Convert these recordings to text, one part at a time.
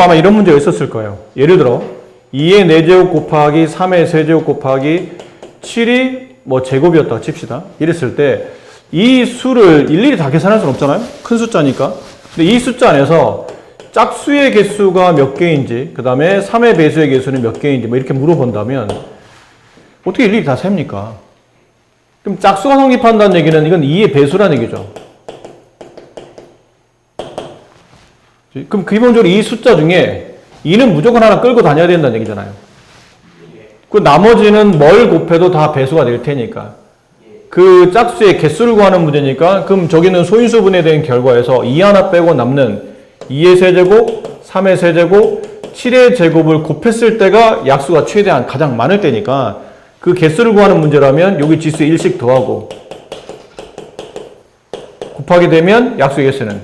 아마 이런 문제가 있었을 거예요. 예를 들어 2의 4제곱 곱하기 3의 세제곱 곱하기 7이 뭐 제곱이었다고 칩시다. 이랬을 때 이 수를 일일이 다 계산할 수는 없잖아요. 큰 숫자니까. 근데 이 숫자 안에서 짝수의 개수가 몇 개인지, 그 다음에 3의 배수의 개수는 몇 개인지 뭐 이렇게 물어본다면 어떻게 일일이 다 셉니까? 그럼 짝수가 성립한다는 얘기는 이건 2의 배수라는 얘기죠. 그럼 기본적으로 이 숫자 중에 2는 무조건 하나 끌고 다녀야 된다는 얘기잖아요. 그 나머지는 뭘 곱해도 다 배수가 될 테니까. 그 짝수의 개수를 구하는 문제니까 그럼 저기는 소인수분에 대한 결과에서 2 하나 빼고 남는 2의 세제곱, 3의 세제곱, 7의 제곱을 곱했을 때가 약수가 최대한 가장 많을 때니까 그 개수를 구하는 문제라면 여기 지수에 1씩 더하고 곱하게 되면 약수의 개수는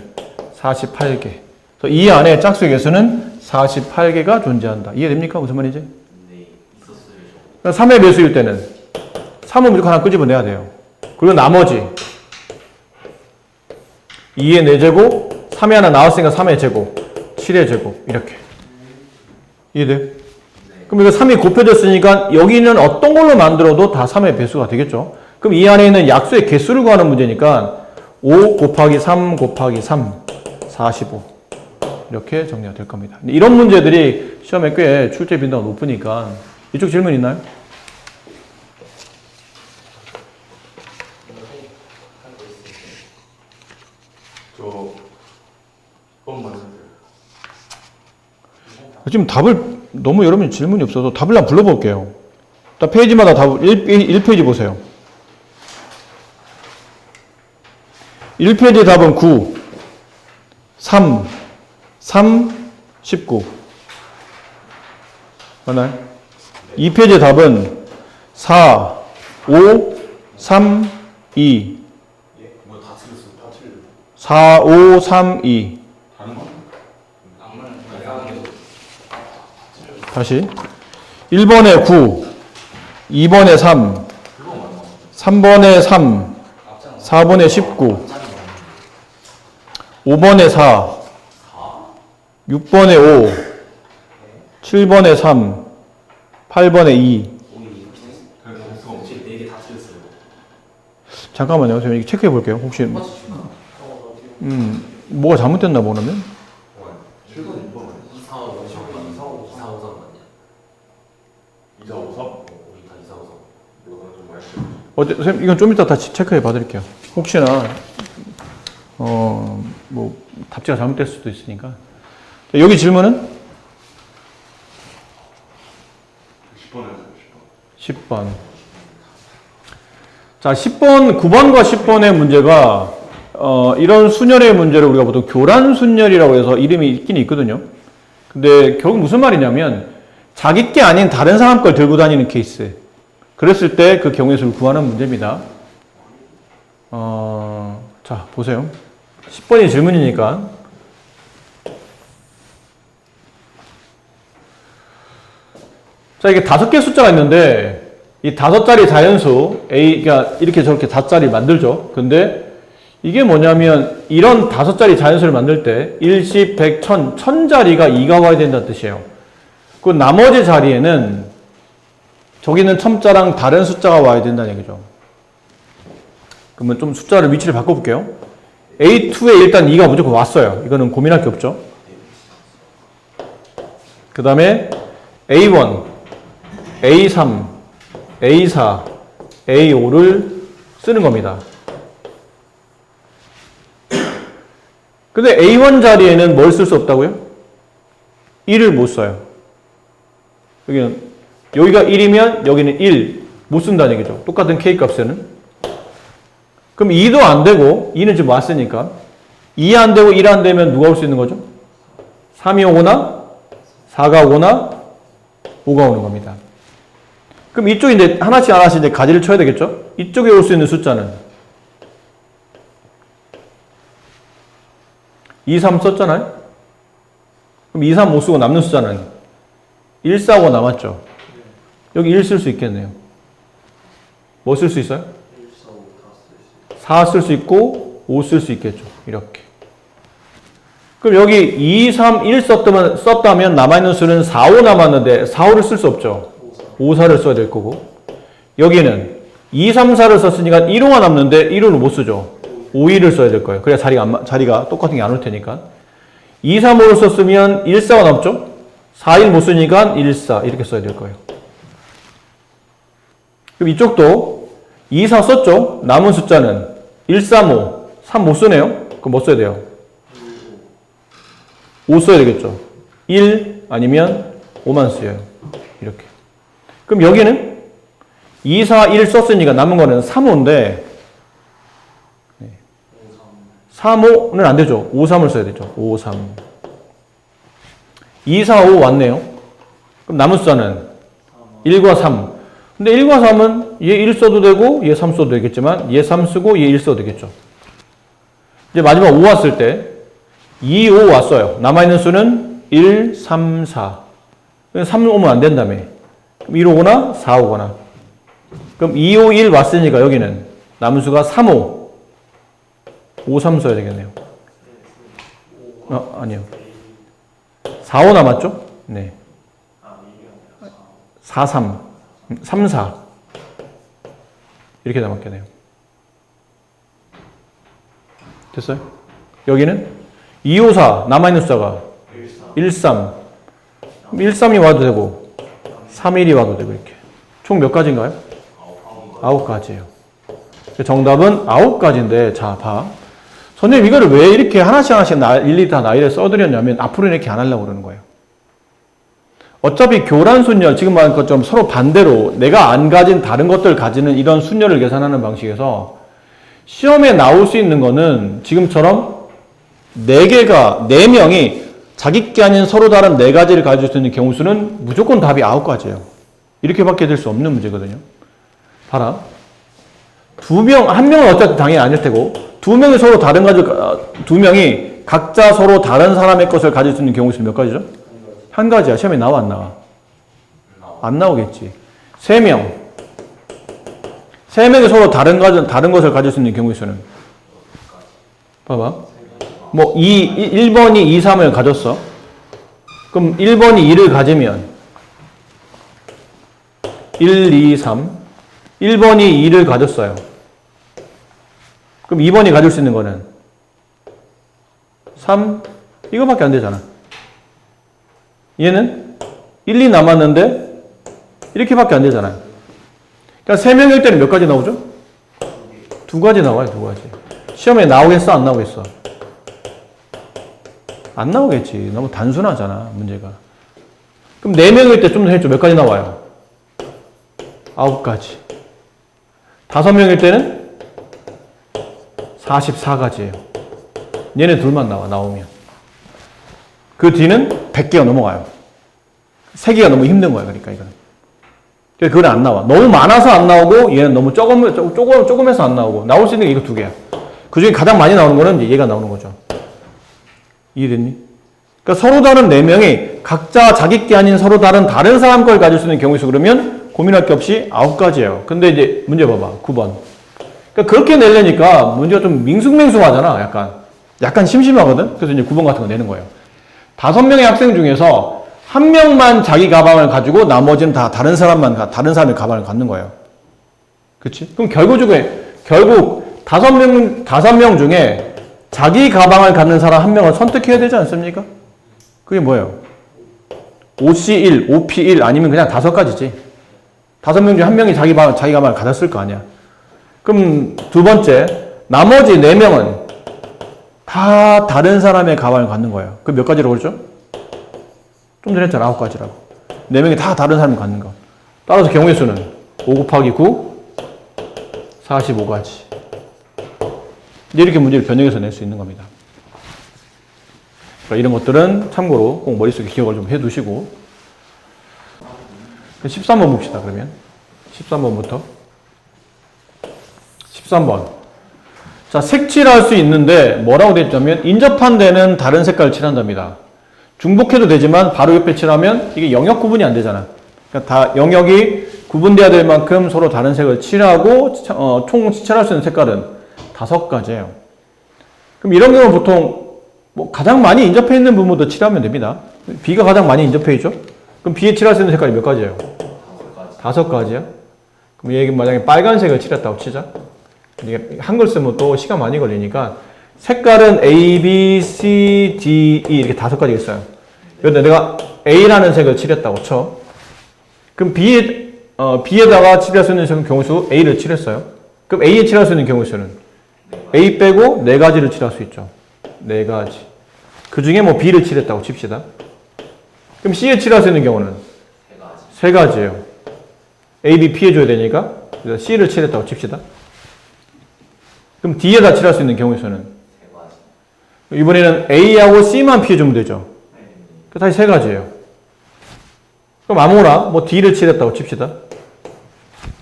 48개. 그래서 이 안에 짝수의 개수는 48개가 존재한다. 이해됩니까? 무슨 말이지? 네, 있었어요. 3의 배수일 때는 3은 무조건 하나 끄집어내야 돼요. 그리고 나머지 2의 4제곱, 3이 하나 나왔으니까 3의 제곱, 7의 제곱 이렇게. 이해돼요? 네. 그럼 이거 3이 곱해졌으니까 여기는 어떤 걸로 만들어도 다 3의 배수가 되겠죠. 그럼 이 안에 있는 약수의 개수를 구하는 문제니까 5 곱하기 3 곱하기 3, 45 이렇게 정리가 될 겁니다. 이런 문제들이 시험에 꽤 출제 빈도가 높으니까. 이쪽 질문 있나요? 지금 답을 너무 여러분 질문이 없어서 답을 한번 불러볼게요. 페이지마다 답을 1페이지 보세요. 1페이지 답은 9, 3, 3, 19 맞나요? 2페이지 답은 4, 5, 3, 2 4, 5, 3, 2 다시 1번에 9, 2번에 3, 3번에 3, 4번에 19 5번에 4, 6번에 5, 7번에 3, 8번에 2 잠깐만요. 제가 이거 체크해 볼게요. 혹시 뭐가 잘못됐나 보면 선생님, 이건 좀 이따 다시 체크해 봐드릴게요. 혹시나, 뭐, 답지가 잘못될 수도 있으니까. 여기 질문은? 10번. 자, 10번, 9번과 10번의 문제가, 이런 순열의 문제를 우리가 보통 교란 순열이라고 해서 이름이 있긴 있거든요. 근데 결국 무슨 말이냐면, 자기 게 아닌 다른 사람 걸 들고 다니는 케이스. 그랬을 때 그 경우의 수를 구하는 문제입니다. 자, 보세요. 10번이 질문이니까. 자, 이게 5개의 숫자가 있는데, 이 5자리 자연수, A가 이렇게 저렇게 5자리 만들죠. 근데 이게 뭐냐면, 이런 5자리 자연수를 만들 때, 1, 10, 100, 1000, 1000자리가 2가 와야 된다는 뜻이에요. 그 나머지 자리에는 저기는 첨자랑 다른 숫자가 와야 된다는 얘기죠. 그러면 좀 숫자를 위치를 바꿔볼게요. A2에 일단 2가 무조건 왔어요. 이거는 고민할 게 없죠. 그 다음에 A1, A3, A4, A5를 쓰는 겁니다. 근데 A1 자리에는 뭘 쓸 수 없다고요? 1을 못 써요. 여기가 1이면 여기는 1 못 쓴다는 얘기죠. 똑같은 K 값에는. 그럼 2도 안 되고 2는 지금 왔으니까 2 안 되고 1 안 되면 누가 올 수 있는 거죠? 3이 오거나 4가 오거나 5가 오는 겁니다. 그럼 이쪽에 이제 하나씩 이제 가지를 쳐야 되겠죠? 이쪽에 올 수 있는 숫자는 2, 3 썼잖아요? 그럼 2, 3 못 쓰고 남는 숫자는 1, 4, 5 남았죠? 여기 1 쓸 수 있겠네요. 뭐 쓸 수 있어요? 4 쓸 수 있고 5 쓸 수 있겠죠. 이렇게. 그럼 여기 2, 3, 1 썼다면 남아있는 수는 4, 5 남았는데 4, 5를 쓸 수 없죠. 5, 4를 써야 될 거고. 여기는 2, 3, 4를 썼으니까 1, 5가 남는데 1, 5는 못 쓰죠. 5, 2를 써야 될 거예요. 그래야 자리가 똑같은 게 안 올 테니까. 2, 3, 5를 썼으면 1, 4가 남죠. 4, 1 못 쓰니까 1, 4 이렇게 써야 될 거예요. 그럼 이쪽도 2, 4 썼죠. 남은 숫자는 1, 3, 5. 3 못 쓰네요. 그럼 뭐 써야 돼요? 5 써야 되겠죠. 1 아니면 5만 쓰여요. 이렇게. 그럼 여기는 2, 4, 1 썼으니까 남은 거는 3, 5인데 3, 5는 안 되죠. 5, 3을 써야 되죠. 5, 3. 2, 4, 5 왔네요. 그럼 남은 숫자는 1과 3. 근데 1과 3은 얘 1 써도 되고 얘 3 써도 되겠지만 얘 3 쓰고 얘 1 써도 되겠죠. 이제 마지막 5 왔을 때 2, 5 왔어요. 남아있는 수는 1, 3, 4. 3 오면 안 된다며. 그럼 1 오거나 4 오거나. 그럼 2, 5, 1 왔으니까 여기는 남은 수가 3, 5. 5, 3 써야 되겠네요. 아니요. 4, 5 남았죠? 네. 4, 3. 3, 4. 이렇게 남았겠네요. 됐어요? 여기는 2, 5, 4. 남아있는 숫자가 1, 3. 1, 3이 와도 되고 3, 1이 와도 되고 이렇게. 총 몇 가지인가요? 9가지예요. 정답은 9가지인데 자, 봐. 선생님 이거를 왜 이렇게 하나씩 일일이 다 나이를 써드렸냐면 앞으로는 이렇게 안 하려고 그러는 거예요. 어차피 교란 순열, 지금 말한 것처럼 서로 반대로 내가 안 가진 다른 것들 가지는 이런 순열을 계산하는 방식에서 시험에 나올 수 있는 거는 지금처럼 4명이 자기께 아닌 서로 다른 4가지를 가질 수 있는 경우 수는 무조건 답이 9가지예요. 이렇게밖에 될 수 없는 문제거든요. 봐라. 1명은 어차피 당연히 아닐 테고 2명이 서로 다른 가지, 2명이 각자 서로 다른 사람의 것을 가질 수 있는 경우 수는 몇 가지죠? 한 가지야. 시험에 나와 안 나와? 안 나오겠지. 3명. 3명이 서로 다른 것을 가질 수 있는 경우의 수는? 봐봐. 뭐, 1번이 2, 3을 가졌어. 그럼 1번이 2를 가지면 1, 2, 3. 1번이 2를 가졌어요. 그럼 2번이 가질 수 있는 거는 3. 이거밖에 안 되잖아. 얘는 1, 2 남았는데 이렇게밖에 안 되잖아요. 그러니까 3명일 때는 몇 가지 나오죠? 2가지 나와요. 2가지. 시험에 나오겠어? 안 나오겠어? 안 나오겠지. 너무 단순하잖아. 문제가. 그럼 4명일 때 좀 더 했죠. 몇 가지 나와요? 9가지. 5명일 때는 44가지예요. 얘네 둘만 나오면. 그 뒤는 100개가 넘어가요. 3개가 너무 힘든 거예요. 그러니까 이거는. 그건 안 나와. 너무 많아서 안 나오고 얘는 너무 조금해서 안 나오고 나올 수 있는 게 이거 2개야. 그 중에 가장 많이 나오는 거는 이제 얘가 나오는 거죠. 이해됐니? 그러니까 서로 다른 4명이 각자 자기 게 아닌 서로 다른 사람 걸 가질 수 있는 경우의 수 그러면 고민할 게 없이 9가지예요. 근데 이제 문제 봐봐. 9번. 그러니까 그렇게 내려니까 문제가 좀 밍숭맹숭하잖아. 약간 심심하거든. 그래서 이제 9번 같은 거 내는 거예요. 5명의 학생 중에서 1명만 자기 가방을 가지고 나머지는 다 다른 사람의 가방을 갖는 거예요. 그치? 그럼 결국 5명 중에 자기 가방을 갖는 사람 1명을 선택해야 되지 않습니까? 그게 뭐예요? OC1, OP1 아니면 그냥 5가지지. 5명 중에 1명이 자기 가방을 가졌을 거 아니야. 그럼 두 번째, 나머지 4명은 다 다른 사람의 가방을 갖는 거예요. 그 몇 가지라고 그랬죠? 좀 전에 했잖아. 9가지라고. 4명이 다 다른 사람이 갖는 거. 따라서 경우의 수는 5 곱하기 9, 45가지. 이렇게 문제를 변형해서 낼 수 있는 겁니다. 이런 것들은 참고로 꼭 머릿속에 기억을 좀 해두시고 13번 봅시다. 그러면 13번부터 13번. 자, 색칠할 수 있는데 뭐라고 되어 있냐면 인접한 데는 다른 색깔을 칠한답니다. 중복해도 되지만 바로 옆에 칠하면 이게 영역 구분이 안 되잖아. 그러니까 다 영역이 구분돼야 될 만큼 서로 다른 색을 칠하고 총 칠할 수 있는 색깔은 5가지예요. 그럼 이런 경우 보통 뭐 가장 많이 인접해 있는 부분부터 칠하면 됩니다. B가 가장 많이 인접해 있죠? 그럼 B에 칠할 수 있는 색깔이 몇 가지예요? 5가지야? 그럼 얘기 만약에 빨간색을 칠했다고 치자. 이게 한글 쓰면 또 시간 많이 걸리니까 색깔은 A, B, C, D, E 이렇게 5가지 있어요. 그런데 내가 A라는 색을 칠했다고 쳐. 그럼 B에다가 칠할 수 있는 경우수 A를 칠했어요. 그럼 A에 칠할 수 있는 경우수는 A 빼고 4가지를 칠할 수 있죠. 4가지. 그 중에 뭐 B를 칠했다고 칩시다. 그럼 C에 칠할 수 있는 경우는 3가지예요. A, B 피해줘야 되니까 C를 칠했다고 칩시다. 그럼 D에다 칠할 수 있는 경우의 수는 이번에는 A하고 C만 피해주면 되죠. 다시 3가지예요. 그럼 아무거나 뭐 D를 칠했다고 칩시다.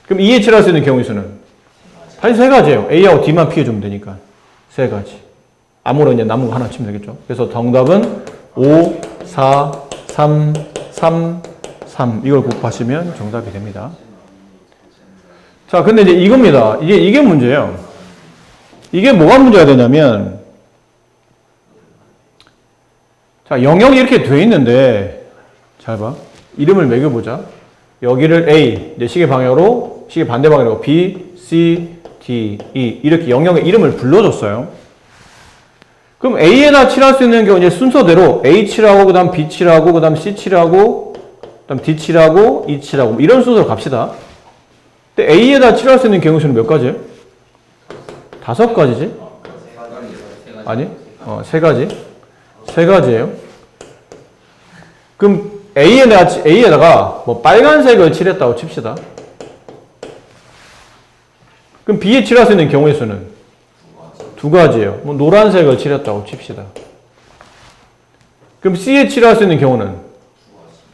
그럼 E에 칠할 수 있는 경우의 수는 다시 3가지예요. A하고 D만 피해주면 되니까 3가지. 아무거나 이제 남은 거 하나 치면 되겠죠. 그래서 정답은 5, 4, 3, 3, 3 이걸 곱하시면 정답이 됩니다. 자, 근데 이제 이겁니다. 이게 문제예요. 이게 뭐가 문제가 되냐면, 자, 영역이 이렇게 돼 있는데, 잘 봐. 이름을 매겨보자. 여기를 A, 이제 시계 방향으로, 시계 반대 방향으로 B, C, D, E 이렇게 영역의 이름을 불러줬어요. 그럼 A에다 칠할 수 있는 경우 이제 순서대로 A 칠하고, 그 다음 B 칠하고, 그 다음 C 칠하고, 그 다음 D 칠하고, E 칠하고 이런 순서로 갑시다. 근데 A에다 칠할 수 있는 경우 수는 몇 가지예요? 5가지지? 아니? 3가지. 3가지예요. 그럼 A에다가 뭐 빨간색을 칠했다고 칩시다. 그럼 B에 칠할 수 있는 경우의 수는 2가지예요. 뭐 노란색을 칠했다고 칩시다. 그럼 C에 칠할 수 있는 경우는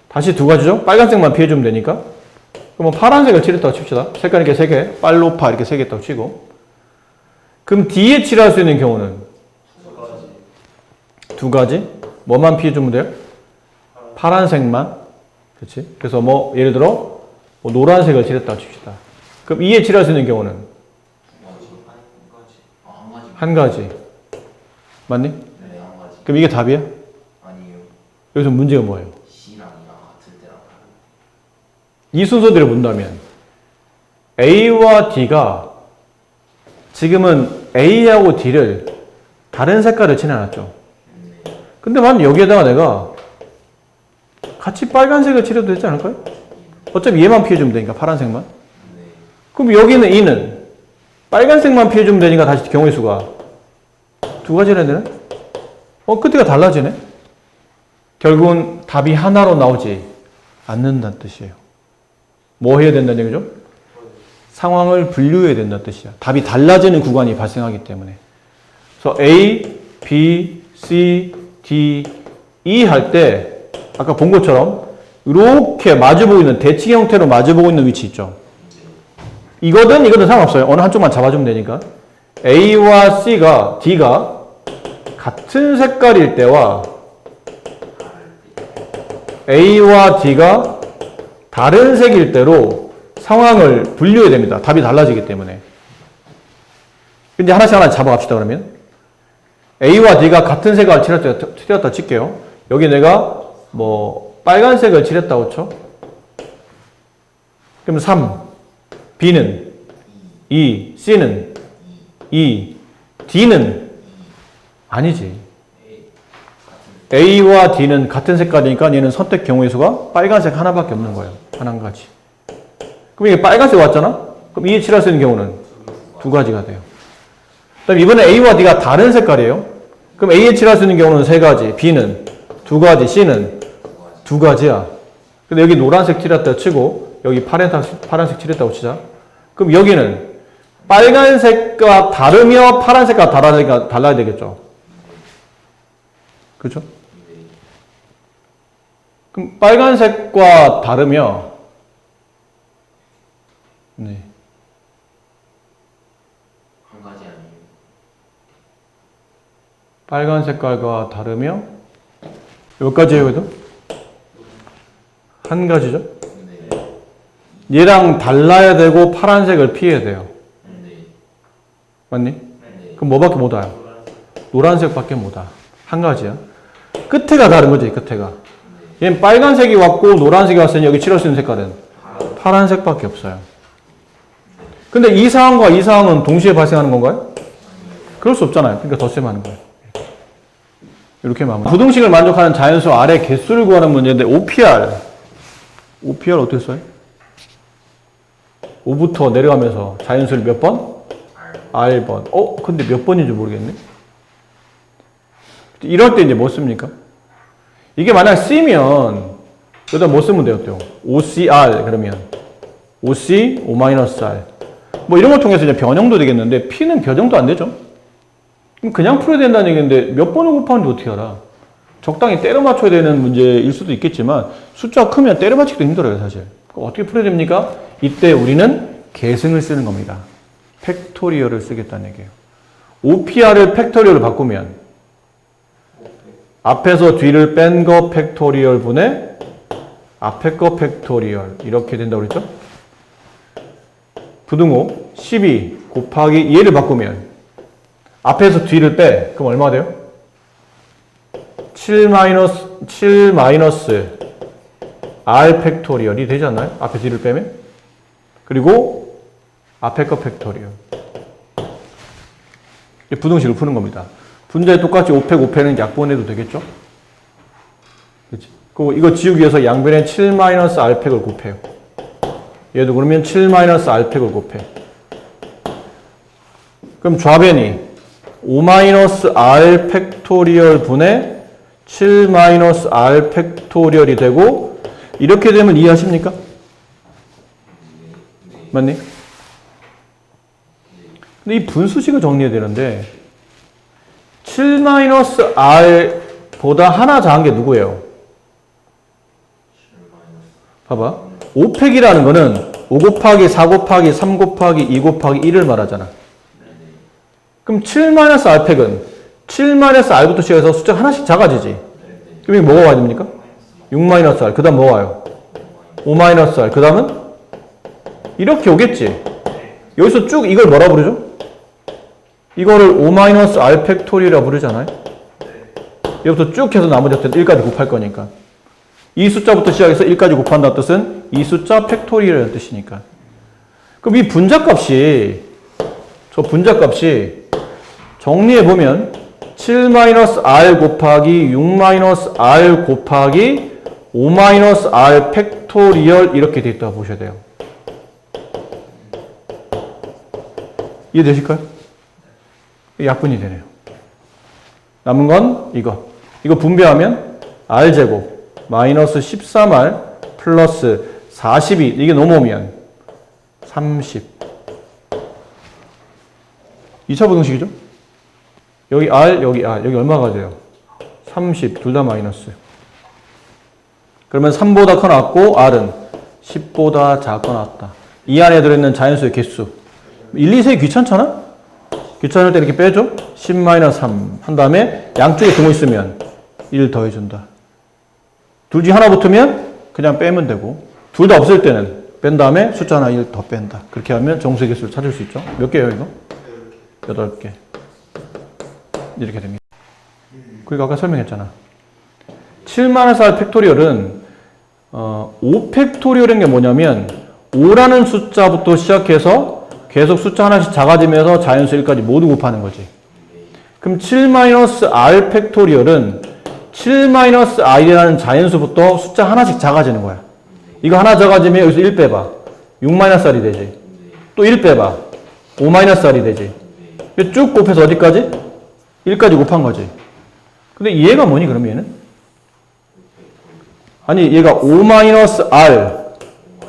다시 2가지죠? 빨간색만 피해주면 되니까. 그럼 뭐 파란색을 칠했다고 칩시다. 색깔 이렇게 3개, 빨로파 이렇게 3개 했다고 치고. 그럼 D에 칠할 수 있는 경우는 2가지. 뭐만 피해주면 돼요? 파란색만. 그렇지? 그래서 뭐 예를 들어 뭐 노란색을 칠했다고 칩시다. 그럼 E에 칠할 수 있는 경우는 1가지. 맞니? 네, 1가지. 그럼 이게 답이야? 아니요. 여기서 문제가 뭐예요? C랑 E랑 같을 때랑 다른. 이 순서대로 본다면 A와 D가 지금은 A하고 D를 다른 색깔을 칠해놨죠. 근데 만약 여기에다가 내가 같이 빨간색을 칠해도 되지 않을까요? 어차피 얘만 피해주면 되니까 파란색만. 그럼 여기는 E는 빨간색만 피해주면 되니까 다시 경우의 수가 2가지나 해야 되네? 끝이가 달라지네? 결국은 답이 하나로 나오지 않는다는 뜻이에요. 뭐 해야 된다는 얘기죠? 상황을 분류해야 된다는 뜻이야. 답이 달라지는 구간이 발생하기 때문에. 그래서 A, B, C, D, E 할 때 아까 본 것처럼 이렇게 마주보고 있는 대칭 형태로 마주보고 있는 위치 있죠. 이거든 상관없어요. 어느 한쪽만 잡아주면 되니까. A와 C가 D가 같은 색깔일 때와 A와 D가 다른 색일 때로 상황을 분류해야 됩니다. 답이 달라지기 때문에. 근데 하나씩 잡아갑시다, 그러면. A와 D가 같은 색깔을 칠했다 칠게요. 여기 내가 뭐 빨간색을 칠했다고 쳐. 그럼 3. B는 2. C는 2. D는 아니지. A와 D는 같은 색깔이니까 얘는 선택 경우의 수가 빨간색 하나밖에 없는 거예요. 한 가지. 그럼 이게 빨간색 왔잖아? 그럼 E에 칠할 수 있는 경우는 2가지가 돼요. 그 다음에 이번에 A와 D가 다른 색깔이에요. 그럼 A에 칠할 수 있는 경우는 3가지, B는 2가지, C는 2가지야. 근데 여기 노란색 칠했다 치고 여기 파란색 칠했다고 치자. 그럼 여기는 빨간색과 다르며 파란색과 달라야 되겠죠. 그렇죠? 그럼 빨간색과 다르며 네. 1가지 아니에요. 빨간 색깔과 다르며 몇 가지예요, 그래도? 1가지죠? 네. 얘랑 달라야 되고 파란색을 피해야 돼요. 네. 맞니? 네. 그럼 뭐밖에 못 와요? 노란색밖에 못 와. 한 가지야. 끝에가 다른 거지, 끝에가. 얘는 빨간색이 왔고 노란색이 왔으니 여기 칠할 수 있는 색깔은 파란색밖에 없어요. 근데 이 상황과 이 상황은 동시에 발생하는 건가요? 그럴 수 없잖아요. 그러니까 덧셈하는 거예요. 이렇게 마무리. 부등식을 만족하는 자연수 R의 개수를 구하는 문제인데 OPR 어떻게 써요? 5부터 내려가면서 자연수를 몇 번? R번. 근데 몇 번인지 모르겠네. 이럴 때 이제 뭐 씁니까? 이게 만약 C면 여기다 뭐 쓰면 돼요? 또 OCR 그러면 OC, O-R 뭐 이런 걸 통해서 이제 변형도 되겠는데 P는 변형도 안 되죠? 그럼 그냥 풀어야 된다는 얘기인데 몇 번을 곱하는지 어떻게 알아? 적당히 때려 맞춰야 되는 문제일 수도 있겠지만 숫자가 크면 때려 맞추기도 힘들어요 사실. 어떻게 풀어야 됩니까? 이때 우리는 계승을 쓰는 겁니다. 팩토리얼을 쓰겠다는 얘기예요. OPR을 팩토리얼로 바꾸면 앞에서 뒤를 뺀 거 팩토리얼 분의 앞에 거 팩토리얼 이렇게 된다고 그랬죠? 부등호 12 곱하기 얘를 바꾸면 앞에서 뒤를 빼 그럼 얼마 돼요? 7 마이너스 R 팩토리얼이 되지 않나요? 앞에 뒤를 빼면? 그리고 앞에 거 팩토리얼 부등식을 푸는 겁니다. 분자에 똑같이 5팩 5팩은 약분해도 되겠죠? 그렇지? 그리고 이거 지우기 위해서 양변에 7 마이너스 R팩을 곱해요. 얘도 그러면 7 마이너스 R팩을 곱해. 그럼 좌변이 5 마이너스 R 팩토리얼 분의 7 마이너스 R 팩토리얼이 되고 이렇게 되면 이해하십니까? 맞니? 근데 이 분수식을 정리해야 되는데 7 마이너스 R보다 하나 작은 게 누구예요? 봐봐. 5팩이라는 거는 5 곱하기 4 곱하기 3 곱하기 2 곱하기 1을 말하잖아. 그럼 7 마이너스 R팩은 7 마이너스 R부터 시작해서 숫자가 하나씩 작아지지. 그럼 이게 뭐가 와야 됩니까? 6 마이너스 R. 그 다음 뭐 와요? 5 마이너스 R. 그 다음은? 이렇게 오겠지. 여기서 쭉 이걸 뭐라 부르죠? 이거를 5 마이너스 R 팩토리얼이라고 부르잖아요. 여기부터 쭉 해서 나머지 1까지 곱할 거니까. 이 숫자부터 시작해서 1까지 곱한다는 뜻은 이 숫자 팩토리얼이라는 뜻이니까. 그럼 이 분자값이 정리해보면 7 마이너스 R 곱하기 6 마이너스 R 곱하기 5 마이너스 R 팩토리얼 이렇게 돼 있다고 보셔야 돼요. 이해되실까요? 약분이 되네요. 남은 건 이거. 이거 분배하면 R제곱 마이너스 13R 플러스 42 이게 넘어오면 30 2차 부등식이죠? 여기 R 여기 얼마가 돼요? 30 둘 다 마이너스 그러면 3보다 커 나왔고 R은 10보다 작아 나왔다. 이 안에 들어있는 자연수의 개수 1, 2, 3 귀찮잖아? 귀찮을 때 이렇게 빼줘. 10-3 한 다음에 양쪽에 등호 있으면 1 더해준다. 둘 중에 하나 붙으면 그냥 빼면 되고 둘 다 없을 때는 뺀 다음에 숫자 하나 1 더 뺀다. 그렇게 하면 정수의 개수를 찾을 수 있죠. 몇 개예요 이거? 8개. 이렇게 됩니다. 그리고 아까 설명했잖아. 7-4 팩토리얼은 5 팩토리얼인 게 뭐냐면 5라는 숫자부터 시작해서 계속 숫자 하나씩 작아지면서 자연수 1까지 모두 곱하는 거지. 그럼 7-R 팩토리얼은 7-R이라는 자연수부터 숫자 하나씩 작아지는 거야. 이거 하나 작아지면 여기서 1 빼봐. 6-R이 되지. 또 1 빼봐. 5-R이 되지. 쭉 곱해서 어디까지? 1까지 곱한 거지. 근데 얘가 뭐니 그럼 얘는? 아니 얘가 5-R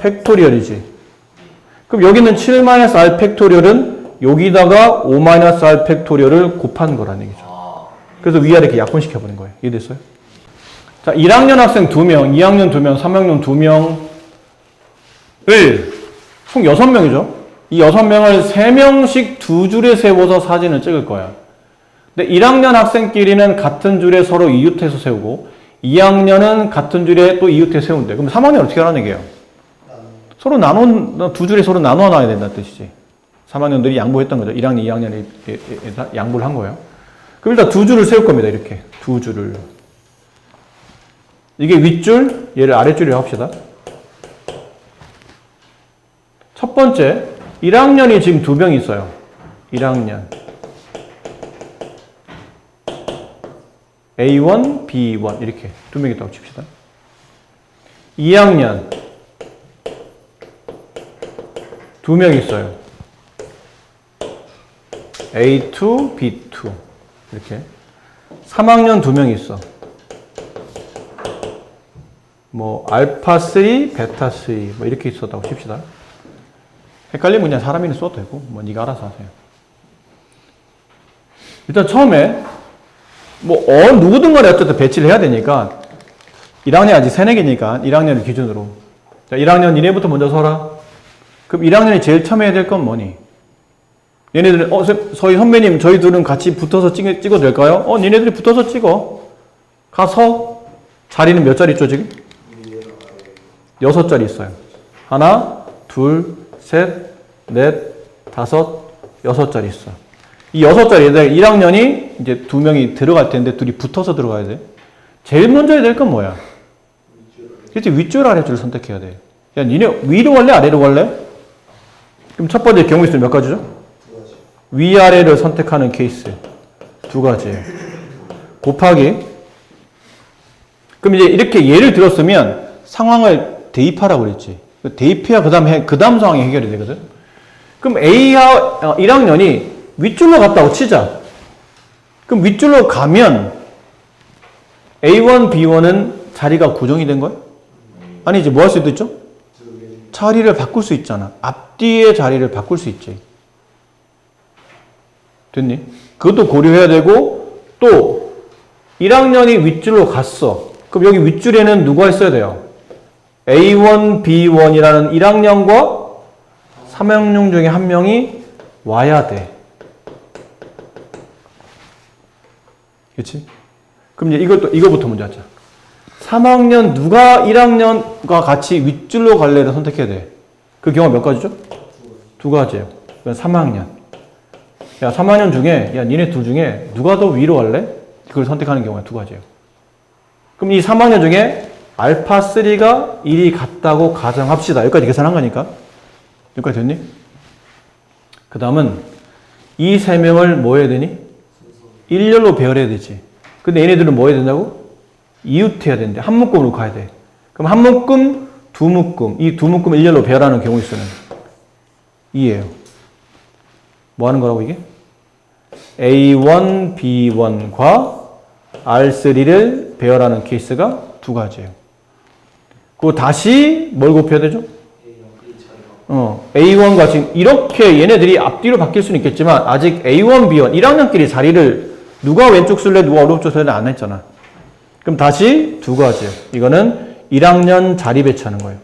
팩토리얼이지. 그럼 여기는 7-R 팩토리얼은 여기다가 5-R 팩토리얼을 곱한 거라는 얘기죠. 그래서 위아래 이렇게 약분시켜버린 거예요. 이해됐어요? 자, 1학년 학생 2명, 2학년 2명, 3학년 2명을 총 6명이죠. 이 6명을 3명씩 두 줄에 세워서 사진을 찍을 거야. 근데 1학년 학생끼리는 같은 줄에 서로 이웃해서 세우고 2학년은 같은 줄에 또 이웃해 세운대. 그럼 3학년 어떻게 하라는 얘기예요? 서로 두 줄에 서로 나눠 놔야 된다는 뜻이지. 3학년들이 양보했던 거죠. 1학년, 2학년이 양보를 한 거예요. 그럼 일단 두 줄을 세울 겁니다. 이렇게. 두 줄을. 이게 윗줄, 얘를 아랫줄이라고 합시다. 첫 번째, 1학년이 지금 두 명 있어요. 1학년. A1, B1 이렇게 두 명 있다고 칩시다. 2학년 두 명 있어요. A2, B2 이렇게. 3학년 두 명 있어. 뭐 알파3, 베타3 뭐 이렇게 있었다고 칩시다. 헷갈리면 그냥 사람 이름 써도 되고 뭐 네가 알아서 하세요. 일단 처음에 뭐 누구든 간에 어쨌든 배치를 해야 되니까 1학년 아직 새내기니까 1학년을 기준으로 자 1학년 니네부터 먼저 서라. 그럼 1학년이 제일 처음 해야 될 건 뭐니? 얘네들은 저희 선배님 저희 둘은 같이 붙어서 찍어도 될까요? 니네들이 붙어서 찍어. 가서 자리는 몇 자리 있죠 지금? 6자리 있어요. 하나, 둘, 셋, 넷, 다섯, 6자리 있어. 이 6자리에 1학년이 이제 2명이 들어갈 텐데 둘이 붙어서 들어가야 돼. 제일 먼저 해야 될 건 뭐야? 그렇지, 윗줄 아랫줄을 선택해야 돼. 야, 니네 위로 갈래? 아래로 갈래? 그럼 첫 번째 경우 있으면 몇 가지죠? 위아래를 선택하는 케이스. 2가지. 곱하기. 그럼 이제 이렇게 예를 들었으면 상황을 대입하라고 그랬지. 대입해야 그 다음 상황이 해결이 되거든. 그럼 A와 1학년이 윗줄로 갔다고 치자. 그럼 윗줄로 가면 A1, B1은 자리가 고정이 된 거야? 아니지, 뭐 할 수도 있죠? 자리를 바꿀 수 있잖아. 앞뒤의 자리를 바꿀 수 있지. 됐니? 그것도 고려해야 되고, 또 1학년이 윗줄로 갔어. 그럼 여기 윗줄에는 누가 있어야 돼요? A1, B1이라는 1학년과 3학년 중에 한 명이 와야 돼. 그렇지? 그럼 이제 이거부터 먼저 하자. 3학년 누가 1학년과 같이 윗줄로 갈래를 선택해야 돼. 그 경우가 몇 가지죠? 2가지예요. 그건 3학년. 야, 3학년 중에 야, 니네 둘 중에 누가 더 위로 갈래? 그걸 선택하는 경우가 2가지예요. 그럼 이 3학년 중에 알파3가 1이 같다고 가정합시다. 여기까지 계산한 거니까. 여기까지 됐니? 그 다음은 이 3명을 뭐 해야 되니? 일렬로 배열해야 되지. 근데 얘네들은 뭐 해야 된다고? 이웃해야 되는데 한 묶음으로 가야 돼. 그럼 한 묶음, 두 묶음. 이 두 묶음 일렬로 배열하는 경우 있으면 2예요. 뭐 하는 거라고 이게? A1, B1과 R3를 배열하는 케이스가 2가지예요. 그리고 다시 뭘 곱해야 되죠? A1과 지금 이렇게 얘네들이 앞뒤로 바뀔 수는 있겠지만 아직 A1, B1, 1학년끼리 자리를 누가 왼쪽 쓸래 누가 오른쪽 쓸래 안 했잖아. 그럼 다시 2가지예요. 이거는 1학년 자리 배치하는 거예요.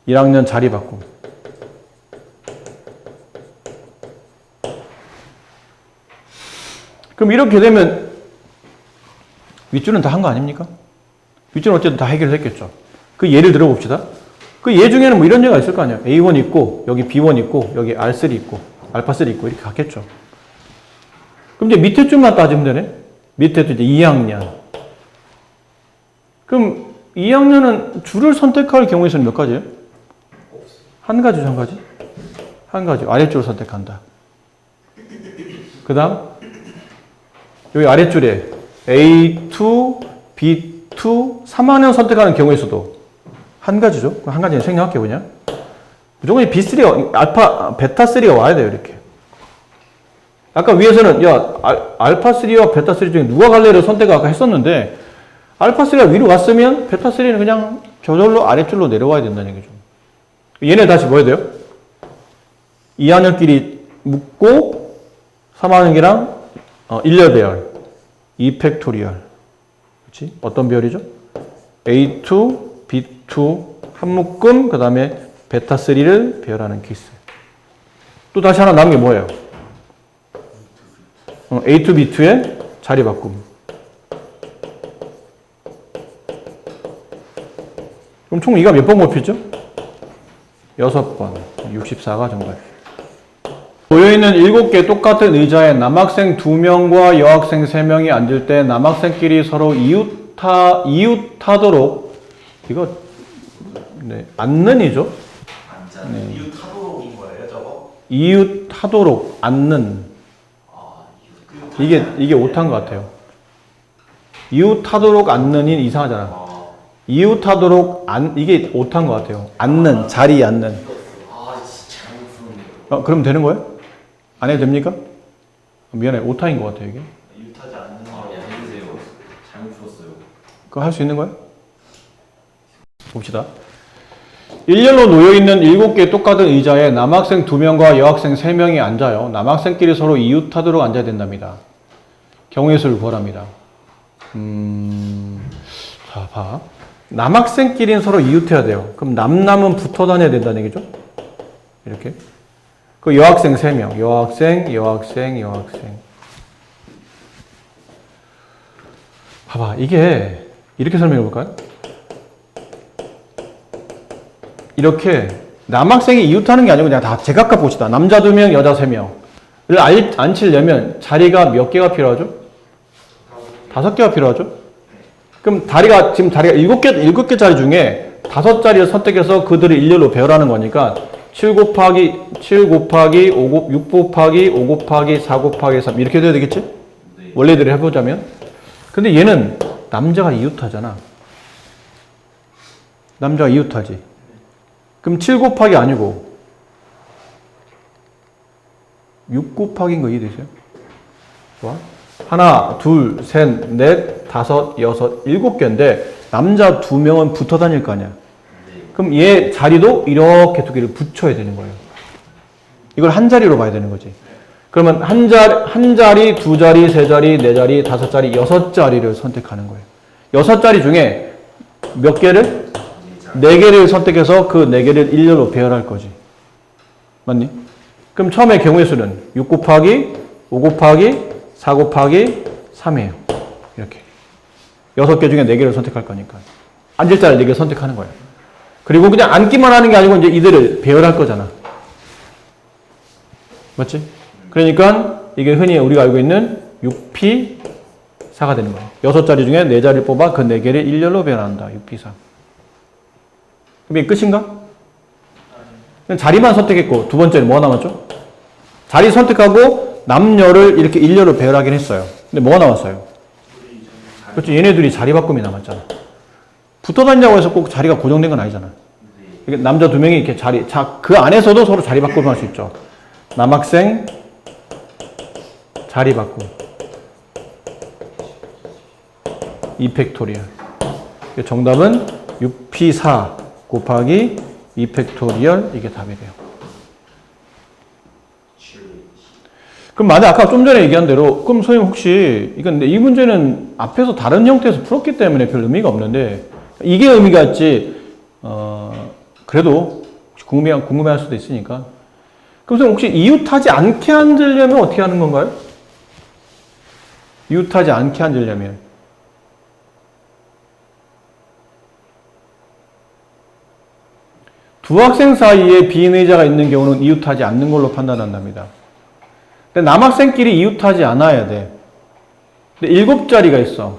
1학년 자리 바꿈. 그럼 이렇게 되면 윗줄은 다 한 거 아닙니까? 윗줄은 어쨌든 다 해결했겠죠. 그 예를 들어봅시다. 그 예 중에는 뭐 이런 예가 있을 거 아니야. A1 있고 여기 B1 있고 여기 R3 있고 알파3 있고 이렇게 갔겠죠. 그럼 이제 밑에 줄만 따지면 되네. 밑에 또 이제 2학년. 그럼 2학년은 줄을 선택할 경우에서는 몇 가지예요? 한 가지죠, 한 가지? 한 가지. 아랫줄을 선택한다. 그 다음 여기 아랫줄에 A2, B2, 3학년 선택하는 경우에서도 한 가지죠. 한 가지는 생략할게요, 그냥. 무조건 B3가, 베타3가 와야 돼요, 이렇게. 아까 위에서는, 야, 알파3와 베타3 중에 누가 갈래를 선택을 아까 했었는데, 알파3가 위로 갔으면, 베타3는 그냥 저절로 아랫줄로 내려와야 된다는 얘기죠. 얘네 다시 뭐 해야 돼요? 2학년끼리 묶고, 3학년이랑, 일렬 배열. 2팩토리얼. 그렇지? 어떤 배열이죠? A2, B2, 한 묶음, 그 다음에 베타3를 배열하는 케이스. 또 다시 하나 남은 게 뭐예요? A2, B2의 자리 바꿈. 그럼 총 이가 몇 번 곱했죠? 6번. 64가 정답. 모여있는 7개 똑같은 의자에 남학생 2명과 여학생 3명이 앉을 때 남학생끼리 서로 이웃하도록 이거 네, 앉는이죠? 앉아. 네. 이웃하도록인 거예요, 저거? 이웃하도록 앉는 아, 이웃. 이게 오타인 것 같아요. 이웃하도록 앉는이 이상하잖아. 이웃하도록 이게 오타인 것 같아요. 앉는 자리 앉는. 아, 진짜 잘못 풀었네요. 그럼 되는 거예요? 안 해도 됩니까? 미안해, 오타인 것 같아요 이게. 이웃하지 않는 아, 예, 해주세요. 잘못 풀었어요. 그거 할 수 있는 거예요? 봅시다. 일렬로 놓여있는 7개의 똑같은 의자에 남학생 2명과 여학생 3명이 앉아요. 남학생끼리 서로 이웃하도록 앉아야 된답니다. 경우의 수를 구하랍니다. 자, 봐. 남학생끼리는 서로 이웃해야 돼요. 그럼 남남은 붙어 다녀야 된다는 얘기죠? 이렇게. 그 여학생 3명. 여학생. 봐봐. 이게 이렇게 설명해 볼까요? 이렇게 남학생이 이웃하는 게 아니고 그냥 다 제각각 봅시다. 남자 2명, 여자 3명을 앉히려면 자리가 몇 개가 필요하죠? 5개가 필요하죠? 그럼 지금 다리가 7개 자리 중에 5자리를 선택해서 그들을 일렬로 배열하는 거니까 7 곱하기 6 곱하기 5 곱하기 4 곱하기 3 이렇게 돼야 되겠지? 네. 원래대로 해보자면. 근데 얘는 남자가 이웃하잖아. 남자가 이웃하지. 그럼 7 곱하기 아니고 6 곱하기인 거 이해되세요? 좋아. 하나, 둘, 셋, 넷, 다섯, 여섯, 7개인데 남자 2명은 붙어 다닐 거 아니야. 그럼 얘 자리도 이렇게 2개를 붙여야 되는 거예요. 이걸 한 자리로 봐야 되는 거지. 그러면 한 자리, 2자리, 3자리, 4자리, 5자리, 6자리를 선택하는 거예요. 6자리 중에 몇 개를? 4개를 선택해서 그 4개를 일렬로 배열할 거지. 맞니? 그럼 처음에 경우의 수는 6 곱하기 5 곱하기 4 곱하기 3이에요. 이렇게. 6개 중에 4개를 선택할 거니까. 앉을 자리 4개를 선택하는 거예요. 그리고 그냥 앉기만 하는 게 아니고 이제 이들을 배열할 거잖아. 맞지? 그러니까 이게 흔히 우리가 알고 있는 6P4가 되는 거예요. 6자리 중에 4자리를 뽑아 그 4개를 일렬로 배열한다. 6P4. 그럼 이게 끝인가? 자리만 선택했고 두 번째는 뭐가 남았죠? 자리 선택하고 남녀를 이렇게 일렬로 배열하긴 했어요. 근데 뭐가 남았어요? 그렇죠. 얘네들이 자리 바꿈이 남았잖아. 붙어 다니자고 해서 꼭 자리가 고정된 건 아니잖아. 이게 남자 2명이 이렇게 그 안에서도 서로 자리 바꿈을 할 수 있죠. 남학생 자리 바꿈. 2팩토리얼. 정답은 6P4 곱하기 2팩토리얼 이게 답이 돼요. 그럼 만약 아까 좀 전에 얘기한 대로 그럼 선생님 혹시 이 문제는 앞에서 다른 형태에서 풀었기 때문에 별 의미가 없는데 이게 의미가 있지 그래도 궁금해할 수도 있으니까 그럼 선생님 혹시 이웃하지 않게 앉으려면 어떻게 하는 건가요? 이웃하지 않게 앉으려면 두 학생 사이에 빈 의자가 있는 경우는 이웃하지 않는 걸로 판단한답니다. 근데 남학생끼리 이웃하지 않아야 돼. 근데 7자리가 있어.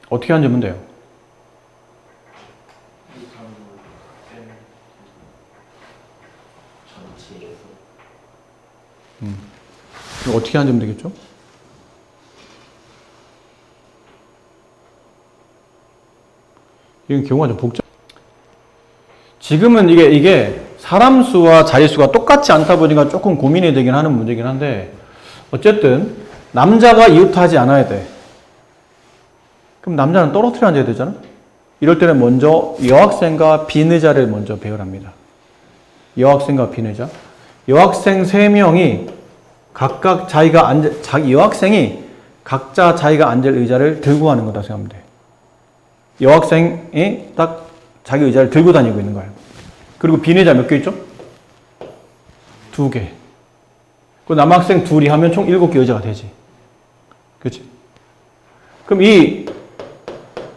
어떻게 앉으면 돼요? 전체에서. 어떻게 앉으면 되겠죠? 이건 경우가 좀 복잡. 지금은 이게 사람 수와 자리 수가 똑같지 않다 보니까 조금 고민이 되긴 하는 문제긴 한데 어쨌든 남자가 이웃하지 않아야 돼. 그럼 남자는 떨어뜨려 앉아야 되잖아. 이럴 때는 먼저 여학생과 빈 의자를 먼저 배열합니다. 여학생과 빈 의자. 여학생 3명이 각각 여학생이 각자 자기가 앉을 의자를 들고 가는 거다 생각하면 돼. 여학생이 딱 자기 의자를 들고 다니고 있는 거예요. 그리고 빈 의자 몇 개 있죠? 2개. 그 남학생 둘이 하면 총 7개 의자가 되지. 그렇지? 그럼 이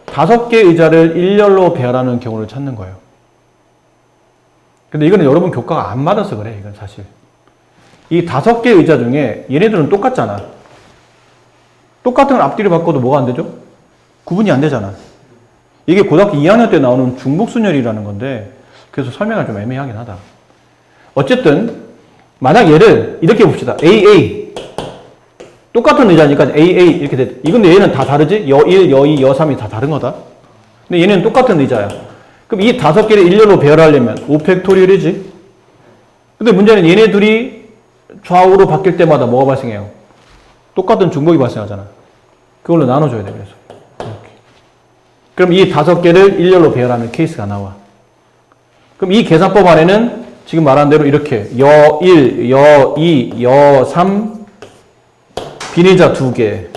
5개 의자를 일렬로 배열하는 경우를 찾는 거예요. 근데 이거는 여러분 교과가 안 맞아서 그래, 이건 사실. 이 5개의 의자 중에 얘네들은 똑같잖아. 똑같은 걸 앞뒤로 바꿔도 뭐가 안 되죠? 구분이 안 되잖아. 이게 고등학교 2학년 때 나오는 중복순열이라는 건데, 그래서 설명이 좀 애매하긴 하다. 어쨌든, 만약 얘를 이렇게 봅시다. AA. 똑같은 의자니까 AA 이렇게 돼. 이건데 얘는 다 다르지? 여1, 여2, 여3이 다 다른 거다. 근데 얘는 똑같은 의자야. 그럼 이 5개를 일렬로 배열하려면 5팩토리얼이지. 근데 문제는 얘네 둘이 좌우로 바뀔 때마다 뭐가 발생해요? 똑같은 중복이 발생하잖아. 그걸로 나눠줘야 돼, 그래서. 이렇게. 그럼 이 5개를 일렬로 배열하면 케이스가 나와. 그럼 이 계산법 안에는 지금 말한 대로 이렇게 여1, 여2, 여3 비례자 2개.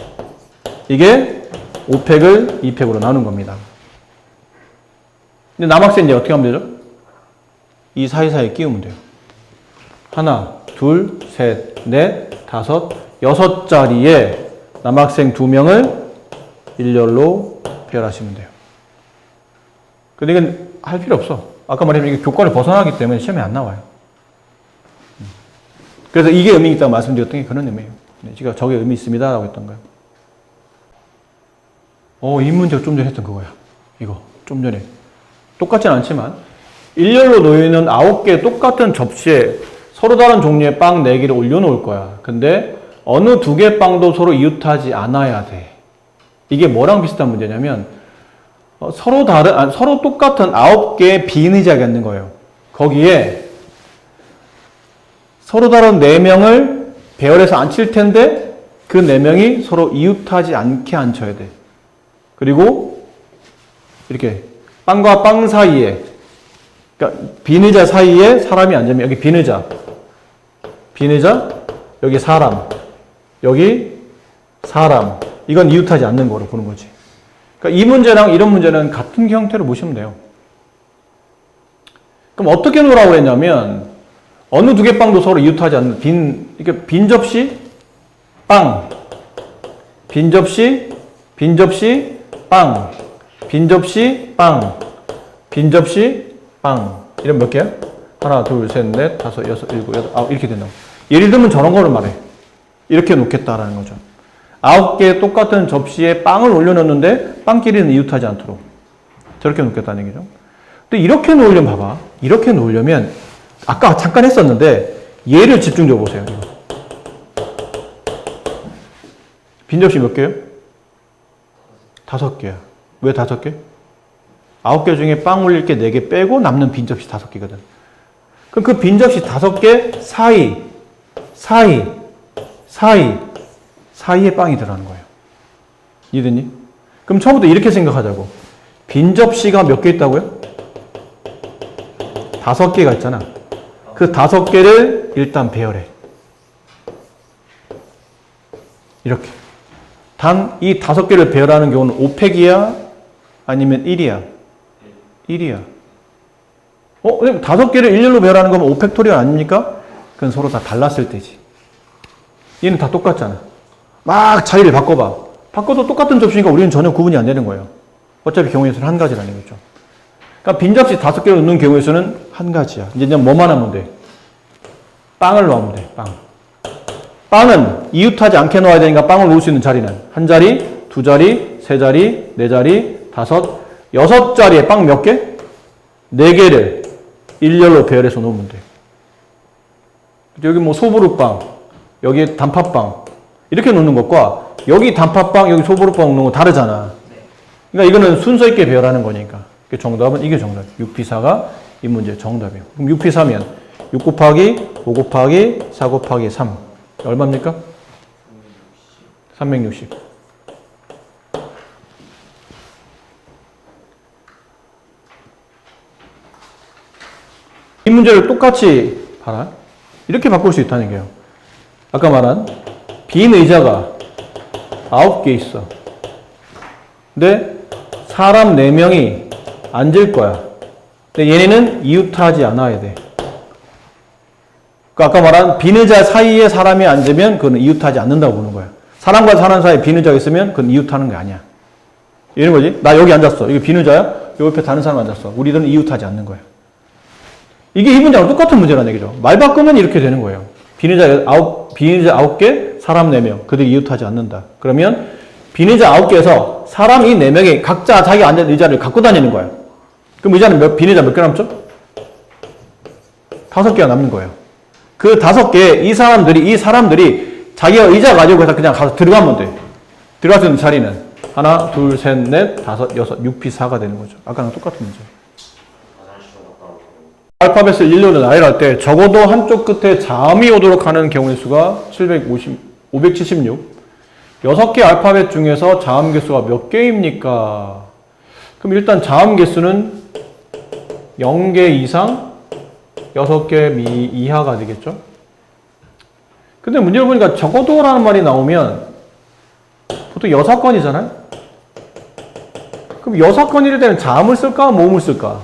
이게 5팩을 2팩으로 나눈 겁니다. 근데 남학생 이제 어떻게 하면 되죠? 이 사이사이에 끼우면 돼요. 하나, 둘, 셋, 넷, 다섯, 6자리에 남학생 2명을 일렬로 배열하시면 돼요. 근데 이건 할 필요 없어. 아까 말했지만 이게 교과를 벗어나기 때문에 시험에 안 나와요. 그래서 이게 의미 있다고 말씀드렸던 게 그런 의미예요. 제가 저게 의미 있습니다 라고 했던 거예요. 이 문제가 좀 전에 했던 그거야. 이거 좀 전에. 똑같진 않지만 일렬로 놓여있는 9개의 똑같은 접시에 서로 다른 종류의 빵 4개를 올려놓을 거야. 근데 어느 2개 빵도 서로 이웃하지 않아야 돼. 이게 뭐랑 비슷한 문제냐면 서로 똑같은 9개의 빈 의자가 있는 거예요. 거기에 서로 다른 4명을 배열해서 앉힐 텐데 그 4명이 서로 이웃하지 않게 앉혀야 돼. 그리고 이렇게 빵과 빵 사이에, 그러니까 빈 의자 사이에 사람이 앉으면 여기 빈 의자, 여기 사람, 여기 사람. 이건 이웃하지 않는 거로 보는 거지. 그러니까 이 문제랑 이런 문제는 같은 형태로 보시면 돼요. 그럼 어떻게 놓으라고 그랬냐면 어느 2개 빵도 서로 이웃하지 않는 빈 접시, 빵, 빈 접시, 빵, 빈 접시, 빵, 빈 접시, 빵. 이런 몇 개야? 하나, 둘, 셋, 넷, 다섯, 여섯, 일곱, 여덟, 아홉 이렇게 된다고. 예를 들면 저런 거를 말해. 이렇게 놓겠다라는 거죠. 9개의 똑같은 접시에 빵을 올려놓는데 빵끼리는 이웃하지 않도록 저렇게 놓겠다는 얘기죠. 근데 이렇게 놓으려면 봐봐. 이렇게 놓으려면 아까 잠깐 했었는데 얘를 집중적으로 보세요. 이거. 빈 접시 몇 개예요? 5개야. 왜 5개? 9개 중에 빵 올릴 게 4개 빼고 남는 빈 접시 5개거든. 그럼 그 빈 접시 5개 사이에 빵이 들어가는 거예요. 이해됐니? 그럼 처음부터 이렇게 생각하자고. 빈 접시가 몇 개 있다고요? 5개가 있잖아. 그 5개를 일단 배열해. 이렇게. 단 이 5개를 배열하는 경우는 5팩이야? 아니면 1이야? 1이야. 5개를 일렬로 배열하는 거면 5팩토리얼 아닙니까? 그건 서로 다 달랐을 때지. 얘는 다 똑같잖아. 막 자리를 바꿔봐. 바꿔도 똑같은 접시니까 우리는 전혀 구분이 안 되는 거예요. 어차피 경우에서는 한 가지라는 거죠. 그러니까 빈 접시 5개를 넣는 경우에서는 한 가지야. 이제 그냥 뭐만 하면 돼? 빵을 넣으면 돼. 빵은 이웃하지 않게 넣어야 되니까 빵을 놓을 수 있는 자리는 한 자리, 2자리, 3자리, 4자리, 5, 6자리에 빵 몇 개? 4개를 일렬로 배열해서 놓으면 돼. 여기 뭐 소보루빵, 여기 단팥빵 이렇게 놓는 것과 여기 단팥빵, 여기 소보루빵 놓는 거 다르잖아. 그러니까 이거는 순서 있게 배열하는 거니까. 정답은 이게 정답. 6P4가 이 문제의 정답이에요. 그럼 6P4면 6 곱하기 5 곱하기 4 곱하기 3 얼마입니까? 360. 이 문제를 똑같이 봐라. 이렇게 바꿀 수 있다는 거예요. 아까 말한 빈 의자가 9개 있어. 근데 사람 4명이 앉을 거야. 근데 얘네는 이웃하지 않아야 돼. 아까 말한 빈 의자 사이에 사람이 앉으면 그건 이웃하지 않는다고 보는 거야. 사람과 사람 사이에 빈 의자가 있으면 그건 이웃하는 게 아니야. 이런 거지. 나 여기 앉았어. 이게 빈 의자야? 요 옆에 다른 사람 앉았어. 우리들은 이웃하지 않는 거야. 이게 이 문제랑 똑같은 문제라는 얘기죠. 말 바꾸면 이렇게 되는 거예요. 비인자 9개, 사람 4명. 그들이 이웃하지 않는다. 그러면 비인자 9개에서 사람 이 4명이 각자 자기 앉은 의자를 갖고 다니는 거예요. 그럼 의자는 비인자 몇 개 남죠? 5개가 남는 거예요. 그 5개, 이 사람들이 자기가 의자 가지고 그냥 가서 들어가면 돼. 들어갈 수 있는 자리는 하나, 둘, 셋, 넷, 다섯, 여섯, 6P4가 되는 거죠. 아까랑 똑같은 문제. 알파벳을 일렬로 나열할 때 적어도 한쪽 끝에 자음이 오도록 하는 경우의 수가 576. 6개 알파벳 중에서 자음 개수가 몇 개입니까? 그럼 일단 자음 개수는 0개 이상, 6개 이하가 되겠죠? 근데 문제를 보니까 적어도라는 말이 나오면 보통 6건이잖아요? 그럼 6건일 때는 자음을 쓸까, 모음을 쓸까?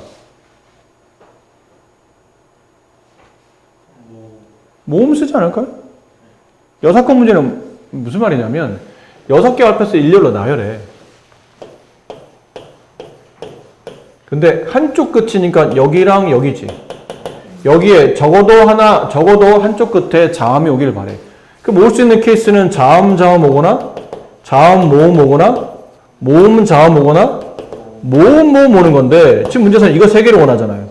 모음 쓰지 않을까요? 6건 문제는 무슨 말이냐면 6개 알파벳을 일렬로 나열해. 근데 한쪽 끝이니까 여기랑 여기지. 여기에 적어도 한쪽 끝에 자음이 오기를 바래. 그 모을 수 있는 케이스는 자음 오거나 자음 모음 오거나 모음 자음 오거나 모음 오는 건데 지금 문제에서는 이거 3개를 원하잖아요.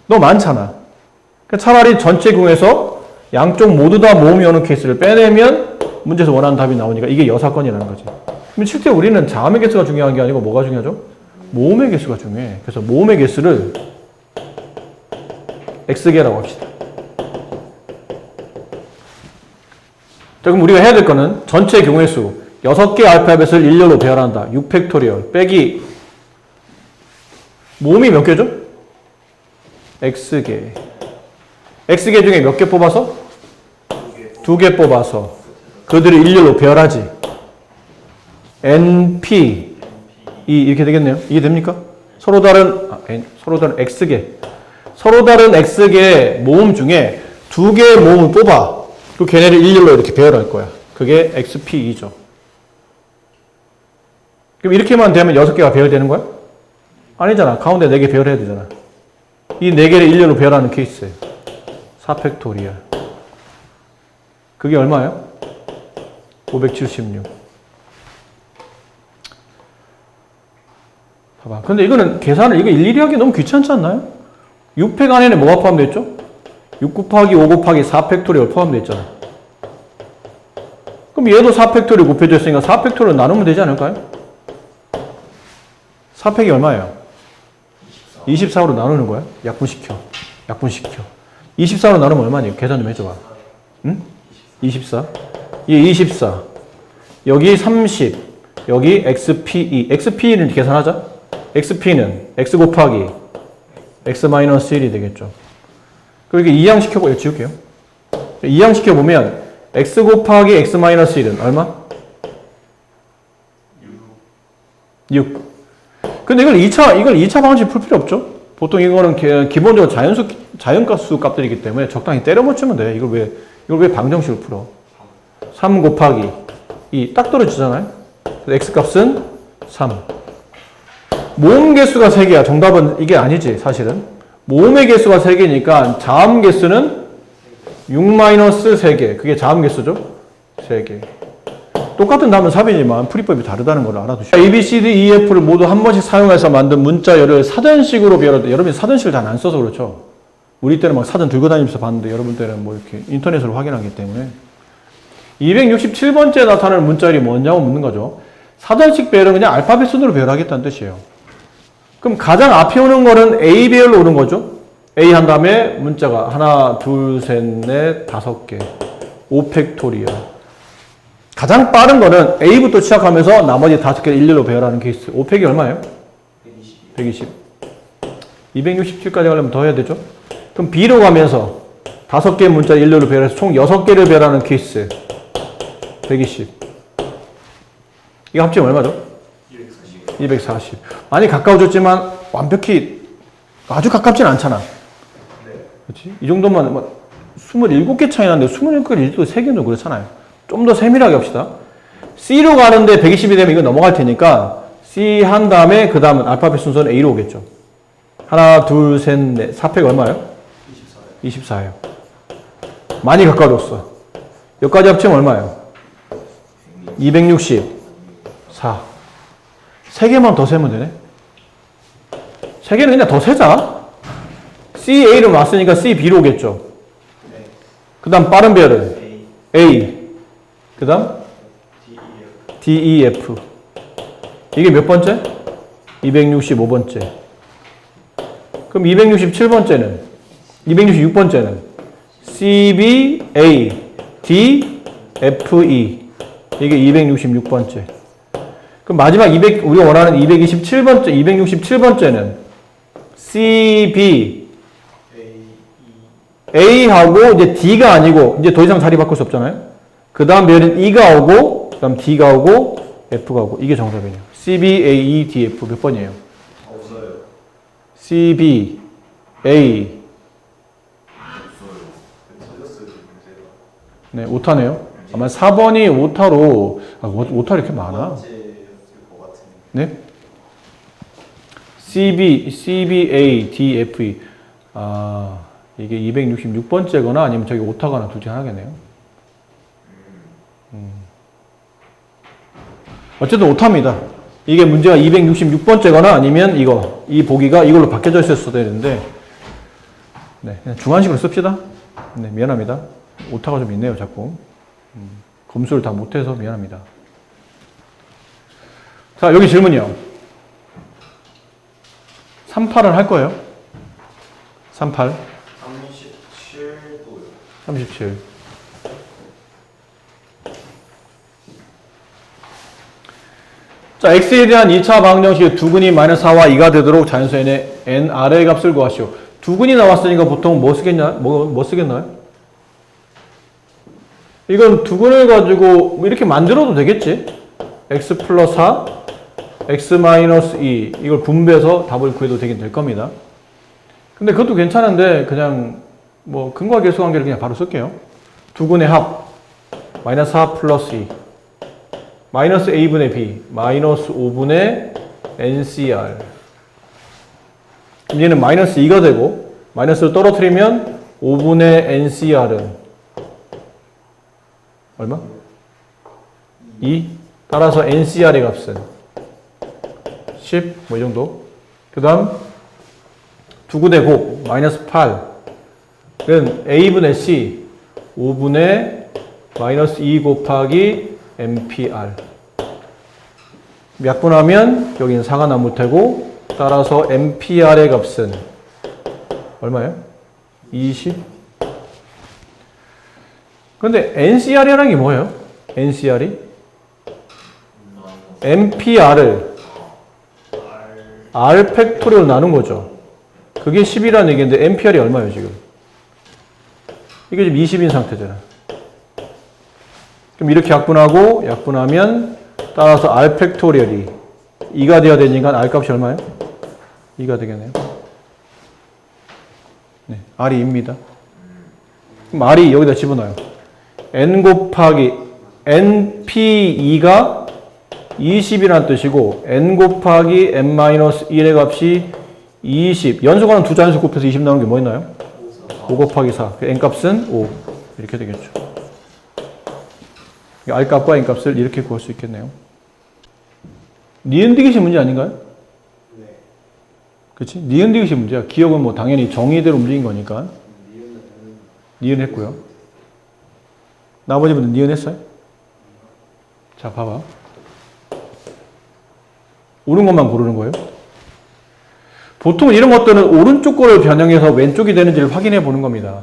너무 많잖아. 그러니까 차라리 전체 궁에서 양쪽 모두 다 모음이 오는 케이스를 빼내면 문제에서 원하는 답이 나오니까 이게 6건이라는 거지. 그럼 실제 우리는 자음의 개수가 중요한 게 아니고 뭐가 중요하죠? 모음의 개수가 중요해. 그래서 모음의 개수를 X개라고 합시다. 자, 그럼 우리가 해야 될 거는 전체 경우의 수 6개 알파벳을 일렬로 배열한다. 6팩토리얼 빼기 모음이 몇 개죠? X개. X개 중에 몇 개 뽑아서? 2개 뽑아서 그들을 일렬로 배열하지. NP 이렇게 되겠네요. 이게 됩니까? 서로 다른 X개. 서로 다른 X개의 모음 중에 2개의 모음을 뽑아. 그 걔네를 일렬로 이렇게 배열할 거야. 그게 XP2죠. 그럼 이렇게만 되면 6개가 배열되는 거야? 아니잖아. 가운데 4개 배열해야 되잖아. 이 4개를 일렬로 배열하는 케이스. 4팩토리얼. 그게 얼마예요? 576. 봐봐. 근데 이거는 계산을 이거 일일이 하기 너무 귀찮지 않나요? 6팩 안에는 뭐가 포함되어 있죠? 6 곱하기 5 곱하기 4팩토리얼 포함되어 있잖아. 그럼 얘도 4팩토리얼 곱해져 있으니까 4팩토리얼 나누면 되지 않을까요? 4팩이 얼마예요? 24로 나누는 거야? 약분시켜. 24로 나누면 얼마니? 계산 좀 해줘봐. 응? 24. 이 24. 여기 30. 여기 XPE. XPE는 계산하자. XP는 X 곱하기 X-1이 되겠죠. 그리고 이렇게 이항시켜보, 이거 지울게요. 이항시켜보면 X 곱하기 X-1은 얼마? 6. 근데 이걸 2차 방식 풀 필요 없죠? 보통 이거는 기본적으로 자연값수 값들이기 때문에 적당히 때려 맞추면 돼. 이걸 왜 방정식으로 풀어? 3 곱하기 2. 딱 떨어지잖아요? X 값은 3. 모음 개수가 3개야. 정답은 이게 아니지, 사실은. 모음의 개수가 3개니까 자음 개수는 6-3개. 그게 자음 개수죠? 3개. 똑같은 답은 3이지만 풀이법이 다르다는 걸 알아두시고. A, B, C, D, E, F를 모두 한 번씩 사용해서 만든 문자열을 사전식으로 배열할 때, 여러분이 사전식을 잘 안 써서 그렇죠? 우리 때는 막 사전 들고 다니면서 봤는데 여러분 때는 뭐 이렇게 인터넷으로 확인하기 때문에. 267번째에 나타나는 문자열이 뭐냐고 묻는 거죠. 사전식 배열은 그냥 알파벳 순으로 배열하겠다는 뜻이에요. 그럼 가장 앞에 오는 거는 A 배열로 오는 거죠. A 한 다음에 문자가 하나, 둘, 셋, 넷, 5개. 5팩토리얼. 가장 빠른 거는 A부터 시작하면서 나머지 5개를 일렬로 배열하는 케이스. 5팩이 얼마예요? 120. 267까지 가려면 더 해야 되죠? 그럼 B로 가면서 5개의 문자를 일렬로 배열해서 총 6개를 배열하는 케이스. 120. 이거 합치면 얼마죠? 240. 많이 가까워졌지만 완벽히 아주 가깝진 않잖아. 그렇지? 이 정도만 27개 차이 나는데 27개를 3개는 그렇잖아요. 좀 더 세밀하게 합시다. C로 가는데 120이 되면 이거 넘어갈 테니까 C 한 다음에 그 다음은 알파벳 순서는 A로 오겠죠. 하나, 둘, 셋, 넷. 4팩 얼마예요? 24예요. 많이 가까워졌어. 여기까지 합치면 얼마예요? 264. 3개만 더 세면 되네. 3개는 그냥 더 세자. CA를 왔으니까 CB로 오겠죠. 네. 그 다음 빠른 배열은 A, A. 그 다음 D, E, F. DEF. 이게 몇 번째? 265번째. 그럼 267번째는? 266번째는? CBA, DFE. 이게 266번째. 그럼 마지막 우리가 원하는 227번째, 267번째는 CB, A, E, A하고 이제 D가 아니고 이제 더 이상 자리 바꿀 수 없잖아요. 그 다음 배열은 E가 오고, 그 다음 D가 오고, F가 오고. 이게 정답이에요. CB, A, D, F 몇 번이에요? 없어요. CB, A. 터졌어요, 지금 문제가. 네, 오타네요. 아마 4번이 오타로, 오타 이렇게 많아. 번째였을 것 같은데. 네? CBA, DFE. 아, 이게 266번째거나 아니면 저기 오타거나 둘 중 하나겠네요. 어쨌든 오타입니다. 이게 문제가 266번째거나 아니면 이 보기가 이걸로 바뀌어져 있었어야 되는데, 네, 그냥 중간식으로 씁시다. 네, 미안합니다. 오타가 좀 있네요, 자꾸. 검수를 다 못해서 미안합니다. 자, 여기 질문이요. 38은 할 거예요? 38. 37도요. 37. 자, x에 대한 2차 방정식의 두근이 마이너스 4와 2가 되도록 자연수의 n 아래의 값을 구하시오. 두근이 나왔으니까 보통 뭐 쓰겠냐? 뭐 쓰겠나요? 이건 두근을 가지고 뭐 이렇게 만들어도 되겠지? x 플러스 4, x 마이너스 2 이걸 분배해서 답을 구해도 되긴 될 겁니다. 근데 그것도 괜찮은데 그냥 뭐 근과 계수 관계를 그냥 바로 쓸게요. 두근의 합 마이너스 4 플러스 2 마이너스 a분의 b 마이너스 5분의 ncr. 그럼 얘는 마이너스 2가 되고 마이너스를 떨어뜨리면 5분의 ncr은 얼마? 2. 따라서 ncr의 값은 10, 뭐 이 정도. 그 다음 두근의 곱 마이너스 8은 a분의 c 5분의 마이너스 2 곱하기 mpr. 약분하면 여기는 4가 남을 테고 따라서 mpr의 값은 얼마예요? 20. 근데 ncr이라는 게 뭐예요? ncr이? mpr을 r 팩토리얼 나눈 거죠. 그게 10이라는 얘기인데 mpr이 얼마예요 지금? 이게 지금 20인 상태잖아. 그럼 이렇게 약분하면 따라서 r 팩토리얼이 2가 되어야 되니까 r 값이 얼마예요? 2가 되겠네요. 네, r이 2입니다. 그럼 r이 여기다 집어넣어요. n 곱하기 np2가 20이라는 뜻이고 n 곱하기 n-1의 값이 20. 연속하는 두 자연수 곱해서 20 나오는 게 뭐였나요? 5 곱하기 4. n 값은 5. 이렇게 되겠죠. r 값과 n 값을 이렇게 구할 수 있겠네요. 니은디귿이 문제 아닌가요? 네. 그렇지? 니은디귿이 문제야. 기억은 뭐 당연히 정의대로 움직인 거니까. 니은 했고요. 나머지 분들 니은 했어요? 자, 봐봐. 옳은 것만 고르는 거예요. 보통 이런 것들은 오른쪽 거를 변형해서 왼쪽이 되는지를 확인해 보는 겁니다.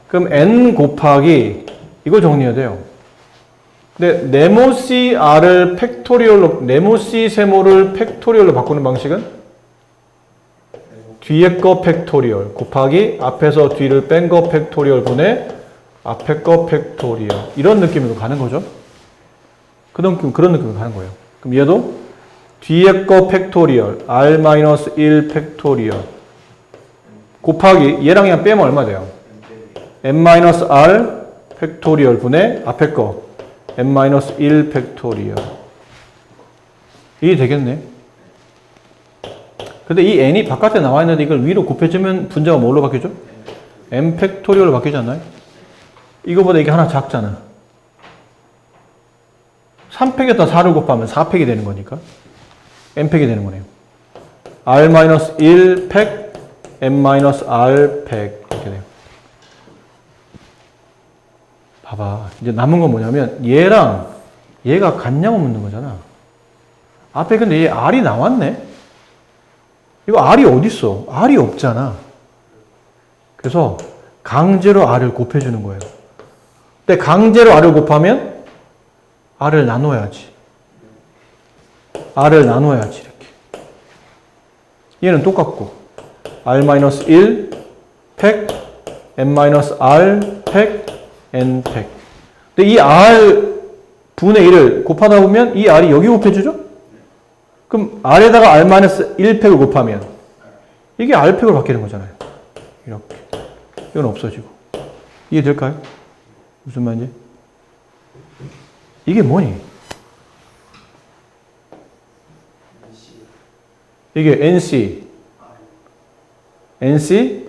그럼 n 곱하기 이걸 정리해야 돼요. 근데 네모 CR을 팩토리얼로 네모 C 세모를 팩토리얼로 바꾸는 방식은 뒤에 거 팩토리얼 곱하기 앞에서 뒤를 뺀 거 팩토리얼 분의 앞에 거 팩토리얼 이런 느낌으로 가는 거죠. 그런 느낌으로 가는 거예요. 그럼 얘도 뒤에 거 팩토리얼 r-1 팩토리얼 곱하기 얘랑 그냥 빼면 얼마 돼요? n-r 팩토리얼 분의 앞에 거 n-1 팩토리얼. 이게 되겠네. 근데 이 n이 바깥에 나와 있는데 이걸 위로 곱해주면 분자가 뭘로 바뀌죠? n 팩토리얼로 바뀌지 않나요? 이거보다 이게 하나 작잖아. 3팩에다 4를 곱하면 4팩이 되는 거니까 n팩이 되는 거네요. r-1팩 n-r팩 이렇게 돼요. 봐봐. 이제 남은 건 뭐냐면 얘랑 얘가 같냐고 묻는 거잖아. 앞에 근데 얘 r이 나왔네. 이거 r이 어딨어? r이 없잖아. 그래서 강제로 r을 곱해주는 거예요. 근데 강제로 r을 곱하면 r을 나눠야지. r을 나눠야지 이렇게. 얘는 똑같고 r-1 팩 n-r 팩 n 팩. 근데 이 r 분의 1을 곱하다 보면 이 r이 여기 곱해주죠? 그럼 r에다가 r-1팩을 곱하면 이게 r팩으로 바뀌는 거잖아요. 이렇게. 이건 없어지고. 이해될까요? 무슨 말인지? 이게 뭐니? 이게 NC, NC,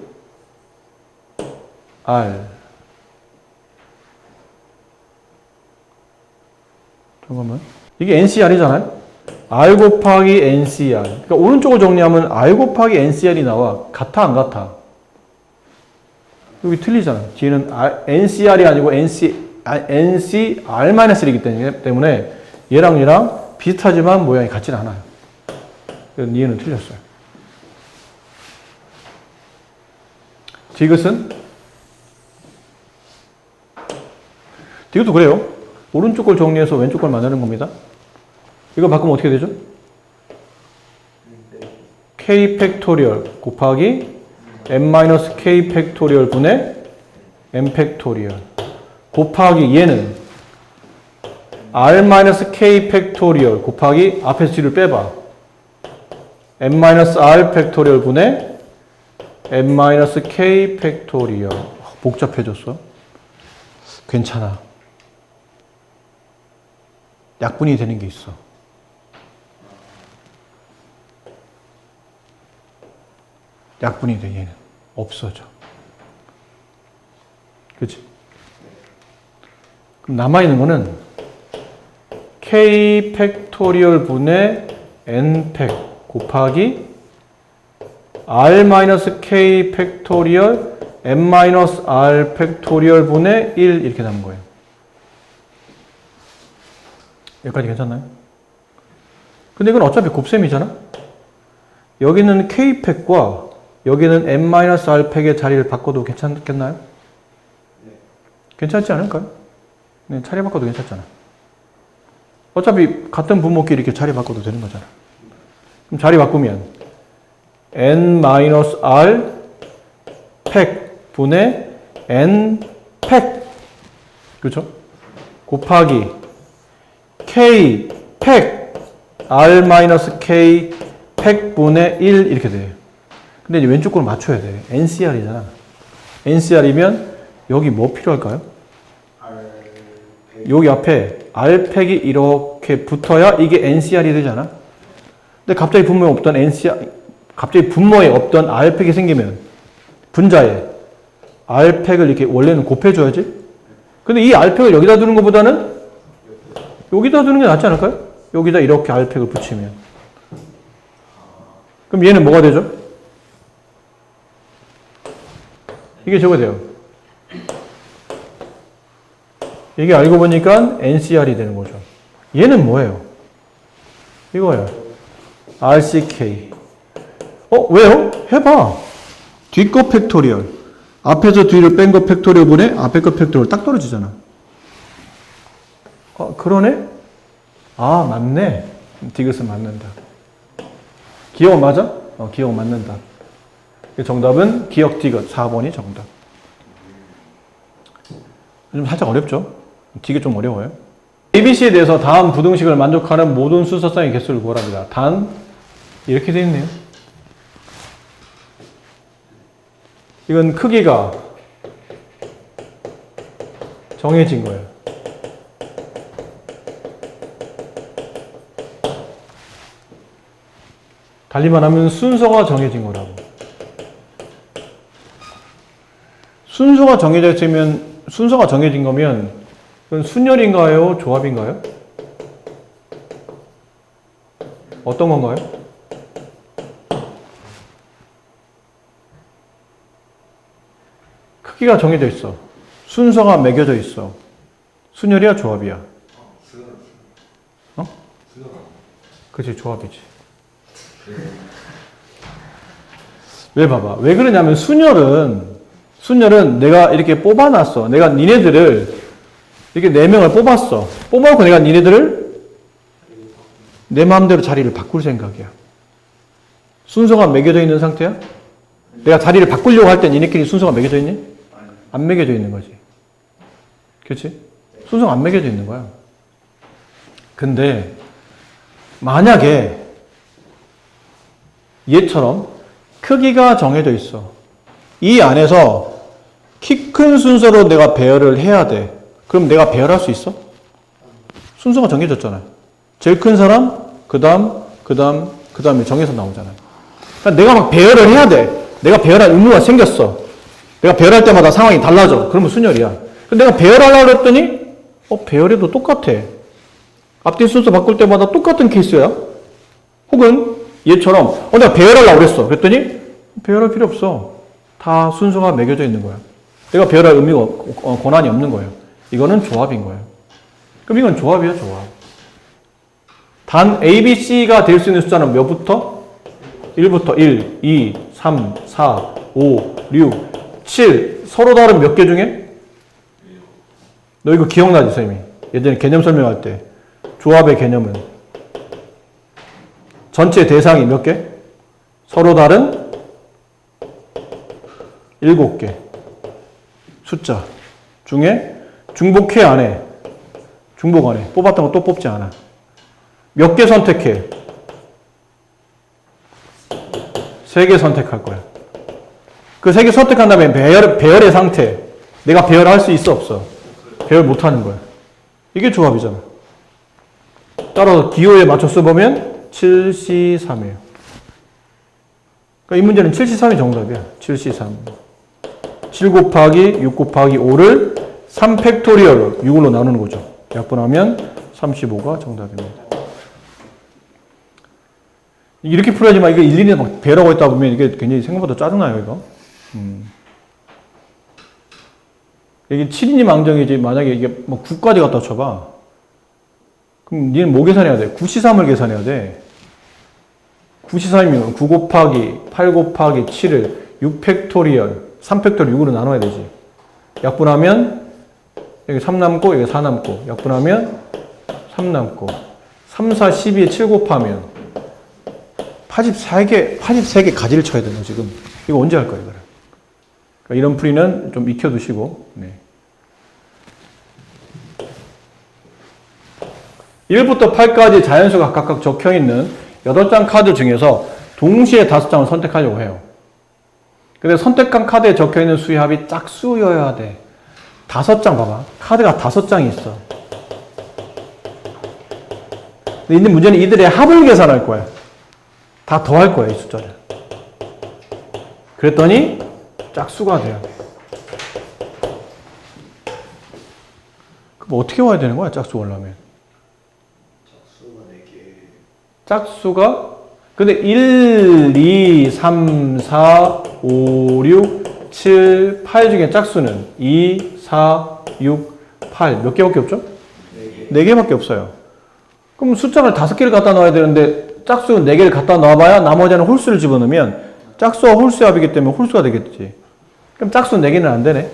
R. 잠깐만. 이게 NCR이잖아요? R 곱하기 NCR. 그러니까 오른쪽을 정리하면 R 곱하기 NCR이 나와. 같아, 안 같아? 여기 틀리잖아. 뒤에는 NCR이 아니고 NCR-1이기 때문에 얘랑 얘랑 비슷하지만 모양이 같지는 않아요. 그래서 얘는 틀렸어요. 이것도 그래요. 오른쪽 걸 정리해서 왼쪽 걸 만드는 겁니다. 이거 바꾸면 어떻게 되죠? k 팩토리얼 곱하기 n-k 팩토리얼 분의 n 팩토리얼 곱하기 얘는 r-k 팩토리얼 곱하기 앞에서 뒤를 빼봐. n-r 팩토리얼 분의 n-k 팩토리얼. 복잡해졌어. 괜찮아. 약분이 되는 게 있어. 약분이 돼, 얘는. 없어져. 그치? 그럼 남아있는 거는 k 팩토리얼 분의 n 팩 곱하기 r-k 팩토리얼 n-r 팩토리얼 분의 1 이렇게 남은 거예요. 여기까지 괜찮나요? 근데 이건 어차피 곱셈이잖아? 여기는 K팩과 여기는 n-r팩의 자리를 바꿔도 괜찮겠나요? 네. 괜찮지 않을까요? 네, 자리 바꿔도 괜찮잖아. 어차피 같은 분모끼리 이렇게 자리 바꿔도 되는 거잖아. 그럼 자리 바꾸면 n-r 팩 분의 n-팩 그렇죠? 곱하기 k 팩 r-k 팩분의 1 이렇게 돼요. 근데 이제 왼쪽 걸 맞춰야 돼. NCR이잖아. NCR이면 여기 뭐 필요할까요? 여기 앞에 R팩이 이렇게 붙어야 이게 NCR이 되잖아. 근데 갑자기 분모에 없던 갑자기 분모에 없던 R팩이 생기면 분자에 R팩을 이렇게 원래는 곱해줘야지. 근데 이 R팩을 여기다 두는 것보다는 여기다 두는 게 낫지 않을까요? 여기다 이렇게 R팩을 붙이면. 그럼 얘는 뭐가 되죠? 이게 저거 돼요. 이게 알고 보니까 NCR이 되는 거죠. 얘는 뭐예요? 이거예요. RCK. 왜요? 해봐. 뒷거 팩토리얼. 앞에서 뒤를 뺀 거 팩토리얼 분의 앞에 거 팩토리얼 딱 떨어지잖아. 그러네? 맞네. 디귿은 맞는다. 기억 맞아? 기억 맞는다. 정답은 기억 디귿 4번이 정답. 좀 살짝 어렵죠? 디귿 좀 어려워요. ABC에 대해서 다음 부등식을 만족하는 모든 순서상의 개수를 구하랍니다. 단 이렇게 되어 있네요. 이건 크기가 정해진 거예요. 달리 말하면 순서가 정해진 거라고. 순서가 정해져 있으면, 순서가 정해진 거면, 그건 순열인가요? 조합인가요? 어떤 건가요? 크기가 정해져 있어. 순서가 매겨져 있어. 순열이야, 조합이야? 어? 그치, 조합이지. 왜 봐봐. 왜 그러냐면 순열은 내가 이렇게 뽑아놨어. 내가 니네들을 이렇게 4명을 뽑았어. 뽑아놓고 내가 니네들을 내 마음대로 자리를 바꿀 생각이야. 순서가 매겨져 있는 상태야? 내가 자리를 바꾸려고 할 때 니네끼리 순서가 매겨져 있니? 안 매겨져 있는 거지. 그렇지? 순서가 안 매겨져 있는 거야. 근데 만약에 얘처럼 크기가 정해져 있어. 이 안에서 키 큰 순서로 내가 배열을 해야 돼. 그럼 내가 배열할 수 있어? 순서가 정해졌잖아요. 제일 큰 사람, 그 다음에 정해서 나오잖아요. 그러니까 내가 막 배열을 해야 돼. 내가 배열할 의무가 생겼어. 내가 배열할 때마다 상황이 달라져. 그러면 순열이야. 근데 내가 배열하려고 했더니, 배열해도 똑같아. 앞뒤 순서 바꿀 때마다 똑같은 케이스야. 혹은 얘처럼, 내가 배열하려고 그랬어. 그랬더니, 배열할 필요 없어. 다 순서가 매겨져 있는 거야. 내가 배열할 의미가, 권한이 없는 거예요. 이거는 조합인 거예요. 그럼 이건 조합이야, 조합. 단 A, B, C가 될 수 있는 숫자는 몇부터? 1부터 1, 2, 3, 4, 5, 6, 7. 서로 다른 몇 개 중에? 너 이거 기억나지, 선생님이? 예전에 개념 설명할 때. 조합의 개념은 전체 대상이 몇 개? 서로 다른 7개. 숫자 중에 중복해 안 해? 중복 안 해. 뽑았던 거 또 뽑지 않아. 몇 개 선택해? 3개 선택할 거야. 그 3개 선택한 다음에 배열의 상태. 내가 배열할 수 있어, 없어? 배열 못 하는 거야. 이게 조합이잖아. 따라서 기호에 맞춰 써보면 7C3이에요. 그러니까 이 문제는 7C3이 정답이야. 7C3. 7 곱하기 6 곱하기 5를 3팩토리얼로 6으로 나누는 거죠. 약분하면 35가 정답입니다. 이렇게 풀어야지만 이거 일일이 막 배라고 했다 보면 이게 굉장히 생각보다 짜증나요, 이거. 이게 7인이 망정이지, 만약에 이게 뭐 9까지 갖다 쳐봐. 그럼 니는 뭐 계산해야 돼? 9C3을 계산해야 돼. 9C3이면 9 곱하기 8 곱하기 7을 6팩토리얼, 3팩토리얼 6으로 나눠야 되지. 약분하면 여기 3 남고 여기 4 남고 약분하면 3 남고 3, 4, 12에 7 곱하면 83개 가지를 쳐야 되는 거 지금. 이거 언제 할 거예요, 이거를? 그러니까 이런 풀이는 좀 익혀두시고. 네. 1부터 8까지 자연수가 각각 적혀있는 8장 카드 중에서 동시에 5장을 선택하려고 해요. 근데 선택한 카드에 적혀있는 수의 합이 짝수여야 돼. 5장 봐봐. 카드가 5장이 있어. 근데 있는 문제는 이들의 합을 계산할 거야. 다 더할 거야, 이 숫자를. 그랬더니 짝수가 돼야 돼. 그럼 어떻게 와야 되는 거야, 짝수 오려면? 짝수가 근데 1, 2, 3, 4, 5, 6, 7, 8 중에 짝수는 2, 4, 6, 8 몇 개밖에 없죠? 4개밖에 없어요. 그럼 숫자를 5개를 갖다 넣어야 되는데 짝수 4개를 갖다 넣어봐야 나머지는 홀수를 집어넣으면 짝수와 홀수의 합이기 때문에 홀수가 되겠지. 그럼 짝수 4개는 안 되네.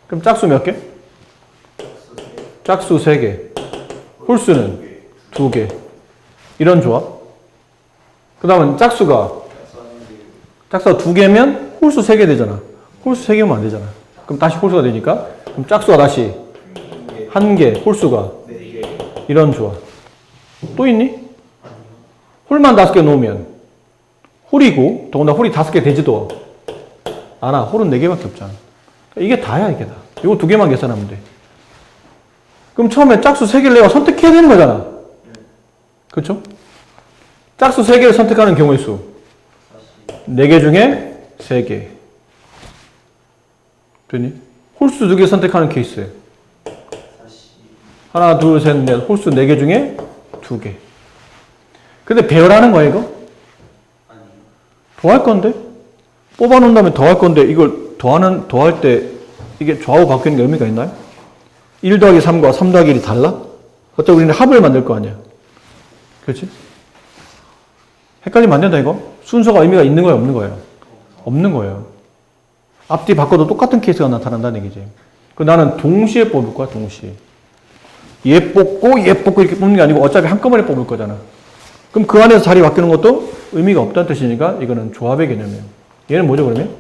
그럼 짝수 몇 개? 짝수 3개. 홀수는 2개. 이런 조합. 그 다음은 짝수가 2개면 홀수 3개 되잖아. 홀수 3개면 안 되잖아. 그럼 다시 홀수가 되니까 그럼 짝수가 다시 1개, 홀수가 이런 조합. 또 있니? 홀만 5개 놓으면 홀이고 더군다나 홀이 5개 되지도 않아. 홀은 4개밖에 없잖아. 이게 다야, 이게 다. 이거 2개만 계산하면 돼. 그럼 처음에 짝수 3개를 내가 선택해야 되는 거잖아. 그렇죠? 짝수 3개를 선택하는 경우의 수 4개 중에 3개. 됐니? 홀수 2개 선택하는 케이스. 다시 하나, 둘, 셋, 넷. 홀수 4개 중에 2개. 근데 배열하는 거야, 이거? 아니 더할 건데? 뽑아놓은 다음에 더할 건데, 이걸 더할 때, 이게 좌우 바뀌는 게 의미가 있나요? 1 더하기 3과 3 더하기 1이 달라? 어차피 우리는 합을 만들 거 아니야. 그렇지? 헷갈리면 안 된다, 이거? 순서가 의미가 있는 거예요, 없는 거예요? 없는 거예요. 앞뒤 바꿔도 똑같은 케이스가 나타난다는 얘기지. 그 나는 동시에 뽑을 거야, 동시에. 얘 뽑고 이렇게 뽑는 게 아니고 어차피 한꺼번에 뽑을 거잖아. 그럼 그 안에서 자리 바뀌는 것도 의미가 없다는 뜻이니까 이거는 조합의 개념이에요. 얘는 뭐죠, 그러면?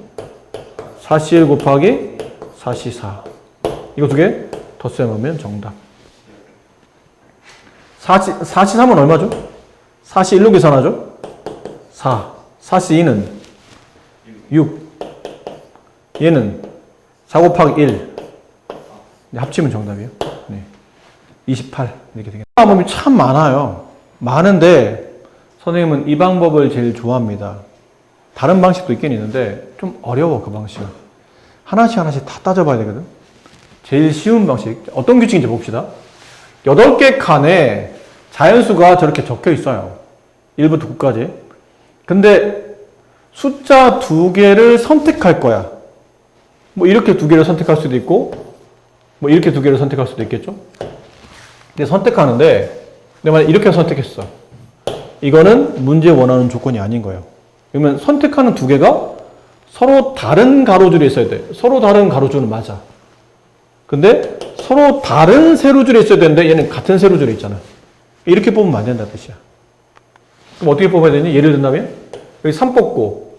4C1 곱하기 4C4. 이거 2개 덧셈하면 정답. 4C3은 얼마죠? 4C1로 계산하죠? 4. 4C2는 6. 얘는 4 곱하기 1. 합치면 정답이에요. 네. 28. 이렇게 되겠네요. 방법이 참 많아요. 많은데 선생님은 이 방법을 제일 좋아합니다. 다른 방식도 있긴 있는데 좀 어려워, 그 방식은. 하나씩 다 따져봐야 되거든. 제일 쉬운 방식. 어떤 규칙인지 봅시다. 8개 칸에 자연수가 저렇게 적혀 있어요. 1부터 9까지. 근데 숫자 2개를 선택할 거야. 뭐 이렇게 2개를 선택할 수도 있고 뭐 이렇게 2개를 선택할 수도 있겠죠. 근데 선택하는데 내가 만약 이렇게 선택했어. 이거는 문제 원하는 조건이 아닌 거예요. 그러면 선택하는 2개가 서로 다른 가로줄에 있어야 돼. 서로 다른 가로줄은 맞아. 근데 서로 다른 세로줄에 있어야 되는데 얘는 같은 세로줄에 있잖아. 이렇게 뽑으면 안 된다 뜻이야. 그럼 어떻게 뽑아야 되니? 예를 든다면 여기 3 뽑고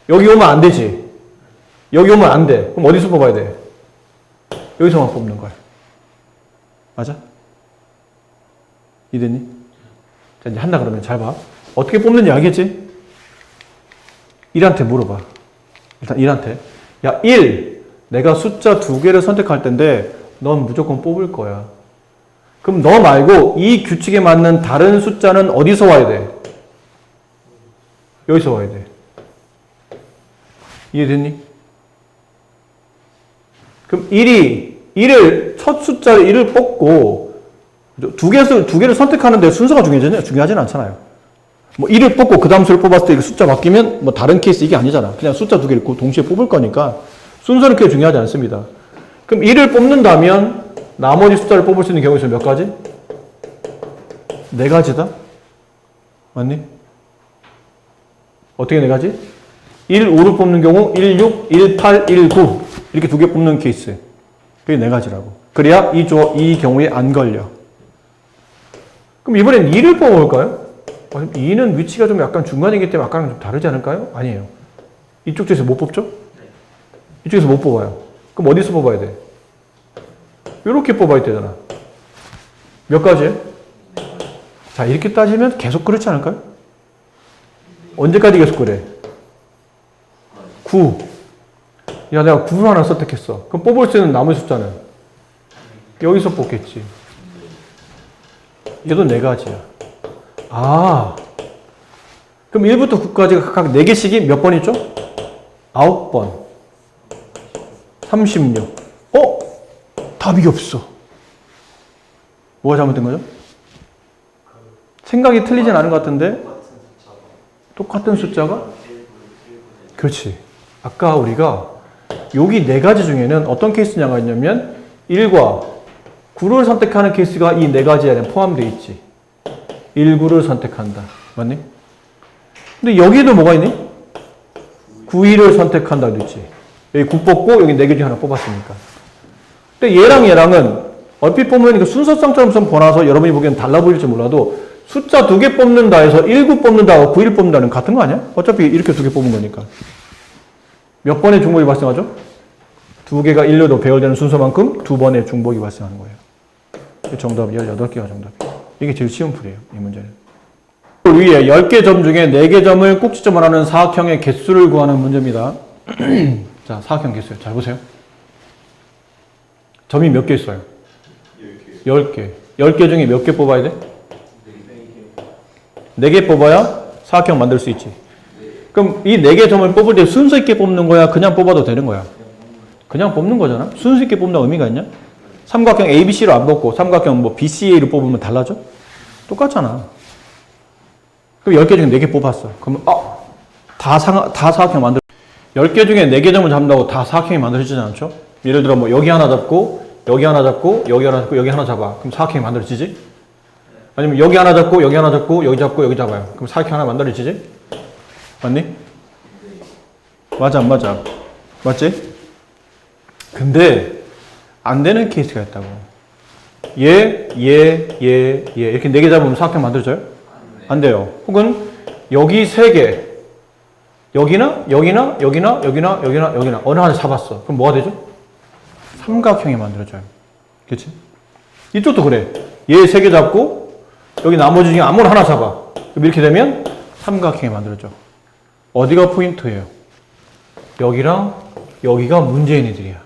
여기 오면 안 되지. 여기 오면 안 돼. 그럼 어디서 뽑아야 돼? 여기서만 뽑는 거야. 맞아? 이해됐니? 자, 이제 한다 그러면 잘 봐. 어떻게 뽑는지 알겠지? 1한테 물어봐. 일단 1한테. 야, 1. 내가 숫자 2개를 선택할 텐데 넌 무조건 뽑을 거야. 그럼 너 말고 이 규칙에 맞는 다른 숫자는 어디서 와야 돼? 여기서 와야 돼. 이해됐니? 그럼 1을 첫 숫자를 1을 뽑고 2개를 선택하는데 순서가 중요하진 않잖아요. 뭐 1을 뽑고 그 다음 수를 뽑았을 때 숫자 바뀌면 뭐 다른 케이스 이게 아니잖아. 그냥 숫자 2개를 동시에 뽑을 거니까 순서는 그렇게 중요하지 않습니다. 그럼 1을 뽑는다면 나머지 숫자를 뽑을 수 있는 경우가 몇 가지? 4가지다? 맞니? 어떻게 4가지? 1, 5를 뽑는 경우 1, 6, 1, 8, 1, 9 이렇게 2개 뽑는 케이스. 그게 4가지라고. 그래야 이 경우에 안 걸려. 그럼 이번엔 2를 뽑아볼까요? 2는 위치가 좀 약간 중간이기 때문에 아까랑 좀 다르지 않을까요? 아니에요. 이쪽 쪽에서 못 뽑죠? 이쪽에서 못 뽑아요. 그럼 어디서 뽑아야 돼? 이렇게 뽑아야 되잖아. 몇 가지? 자, 이렇게 따지면 계속 그렇지 않을까요? 언제까지 계속 그래? 9. 야, 내가 9를 하나 선택했어. 그럼 뽑을 수 있는 나머지 숫자는? 여기서 뽑겠지. 얘도 4가지야. 아. 그럼 1부터 9까지 각각 4개씩이 몇 번 있죠? 9번. 36. 답이 없어. 뭐가 잘못된 거죠? 생각이 틀리진 않은 것 같은데 똑같은 숫자가? 그렇지. 아까 우리가 여기 4가지 중에는 어떤 케이스냐가 있냐면 1과 9를 선택하는 케이스가 이 4가지 안에 포함되어 있지. 1, 9를 선택한다. 맞니? 근데 여기도 뭐가 있니? 9, 2를 선택한다도 있지. 여기 9 뽑고 여기 4개 중에 하나 뽑았으니까. 근데 얘랑은 얼핏 보면 이거 순서상처럼 좀 보나서 여러분이 보기엔 달라 보일지 몰라도 숫자 2개 뽑는다 해서 1, 9 뽑는다와 9, 1 뽑는다는 같은 거 아니야? 어차피 이렇게 2개 뽑은 거니까. 몇 번의 중복이 발생하죠? 2개가 1료로 배열되는 순서만큼 2번의 중복이 발생하는 거예요. 정답이 18개가 정답이에요. 이게 제일 쉬운 풀이에요. 이 문제는. 위에 10개 점 중에 4개 점을 꼭지점을 하는 사각형의 개수를 구하는 문제입니다. 자, 사각형 개수요. 잘 보세요. 점이 몇 개 있어요? 10개. 10개 중에 몇 개 뽑아야 돼? 4개 뽑아야 사각형 만들 수 있지. 그럼 이 4개 점을 뽑을 때 순서 있게 뽑는 거야? 그냥 뽑아도 되는 거야? 그냥 뽑는 거잖아. 순수 있게 뽑는 의미가 있냐? 삼각형 ABC로 안 뽑고 삼각형 뭐 BCA로 뽑으면 달라져? 똑같잖아. 그럼 10개 중에 4개 뽑았어. 그러면 다 사각형 만들 10개 중에 4개 점을 잡는다고 다 사각형이 만들어지지 않죠? 예를 들어 뭐 여기 하나 잡고 여기 하나 잡고 여기 하나 잡고 여기 하나 잡아. 그럼 사각형이 만들어지지? 아니면 여기 하나 잡고 여기 하나 잡고 여기 잡고 여기 잡아요. 그럼 사각형 하나 만들어지지? 맞니? 맞아 안 맞아? 맞지? 근데 안 되는 케이스가 있다고. 얘 이렇게 4개 잡으면 사각형 만들어져요? 안 돼요. 혹은 여기 3개 여기나 어느 하나 잡았어. 그럼 뭐가 되죠? 삼각형이 만들어져요. 그렇지? 이쪽도 그래. 얘 3개 잡고 여기 나머지 중에 아무나 하나 잡아. 그럼 이렇게 되면 삼각형이 만들어져. 어디가 포인트예요? 여기랑 여기가 문제인 애들이야.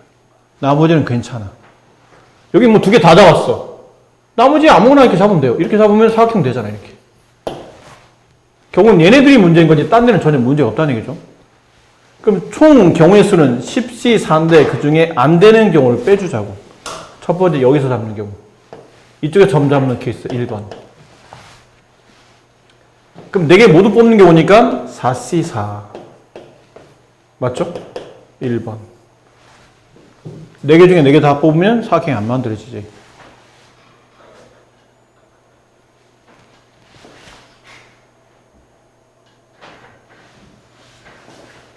나머지는 괜찮아. 여기 뭐 2개 다 잡았어. 나머지 아무거나 이렇게 잡으면 돼요. 이렇게 잡으면 사각형 되잖아, 이렇게. 결국은 얘네들이 문제인 거지, 딴 데는 전혀 문제가 없다는 얘기죠. 그럼 총 경우의 수는 10시 4인데 그 중에 안 되는 경우를 빼주자고. 첫 번째 여기서 잡는 경우. 이쪽에 점 잡는 케이스 1번. 그럼 4개 모두 뽑는 경우니까 4C4. 맞죠? 1번. 4개 중에 4개 다 뽑으면 사각형이 안 만들어지지.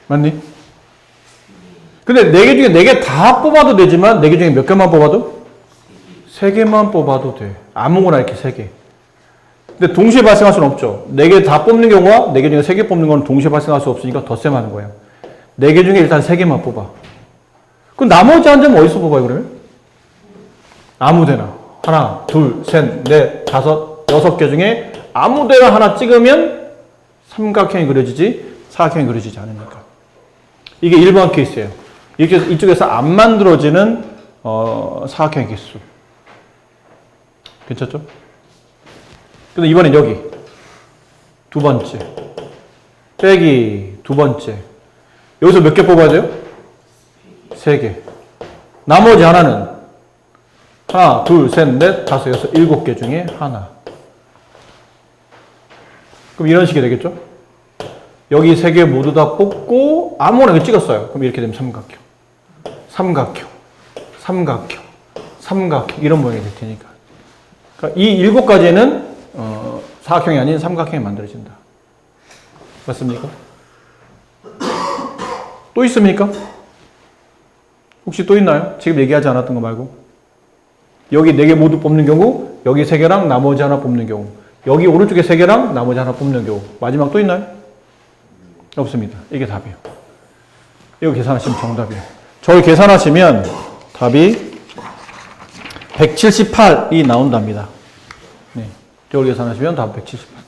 맞니? 근데 4개 중에 4개 다 뽑아도 되지만 4개 중에 몇 개만 뽑아도? 3개만 뽑아도 돼. 아무거나 이렇게 3개. 근데 동시에 발생할 수는 없죠. 4개 다 뽑는 경우와 4개 중에 3개 뽑는 건 동시에 발생할 수 없으니까 덧셈 하는 거예요. 4개 중에 일단 3개만 뽑아. 그럼 나머지 한 점은 어디서 뽑아요, 그러면? 아무 데나. 하나, 둘, 셋, 넷, 다섯, 6개 중에 아무 데나 하나 찍으면 삼각형이 그려지지 사각형이 그려지지 않으니까. 이게 1번 케이스예요. 이렇게 해서 이쪽에서 안 만들어지는 사각형의 개수. 괜찮죠? 근데 이번엔 여기 두 번째 빼기 두 번째 여기서 몇 개 뽑아야 돼요? 3개. 나머지 하나는 하나, 둘, 셋, 넷, 다섯, 여섯, 7개 중에 하나. 그럼 이런 식이 되겠죠? 여기 3개 모두 다 뽑고 아무거나 이거 찍었어요. 그럼 이렇게 되면 삼각형. 삼각형. 삼각형. 삼각형. 이런 모양이 될 테니까. 그러니까 이 7가지는 사각형이 아닌 삼각형이 만들어진다. 맞습니까? 또 있습니까? 혹시 또 있나요? 지금 얘기하지 않았던 거 말고. 여기 4개 모두 뽑는 경우, 여기 3개랑 나머지 하나 뽑는 경우, 여기 오른쪽에 3개랑 나머지 하나 뽑는 경우. 마지막 또 있나요? 없습니다. 이게 답이에요. 이거 계산하시면 정답이에요. 저걸 계산하시면 답이 178이 나온답니다. 네. 저걸 계산하시면 답 178.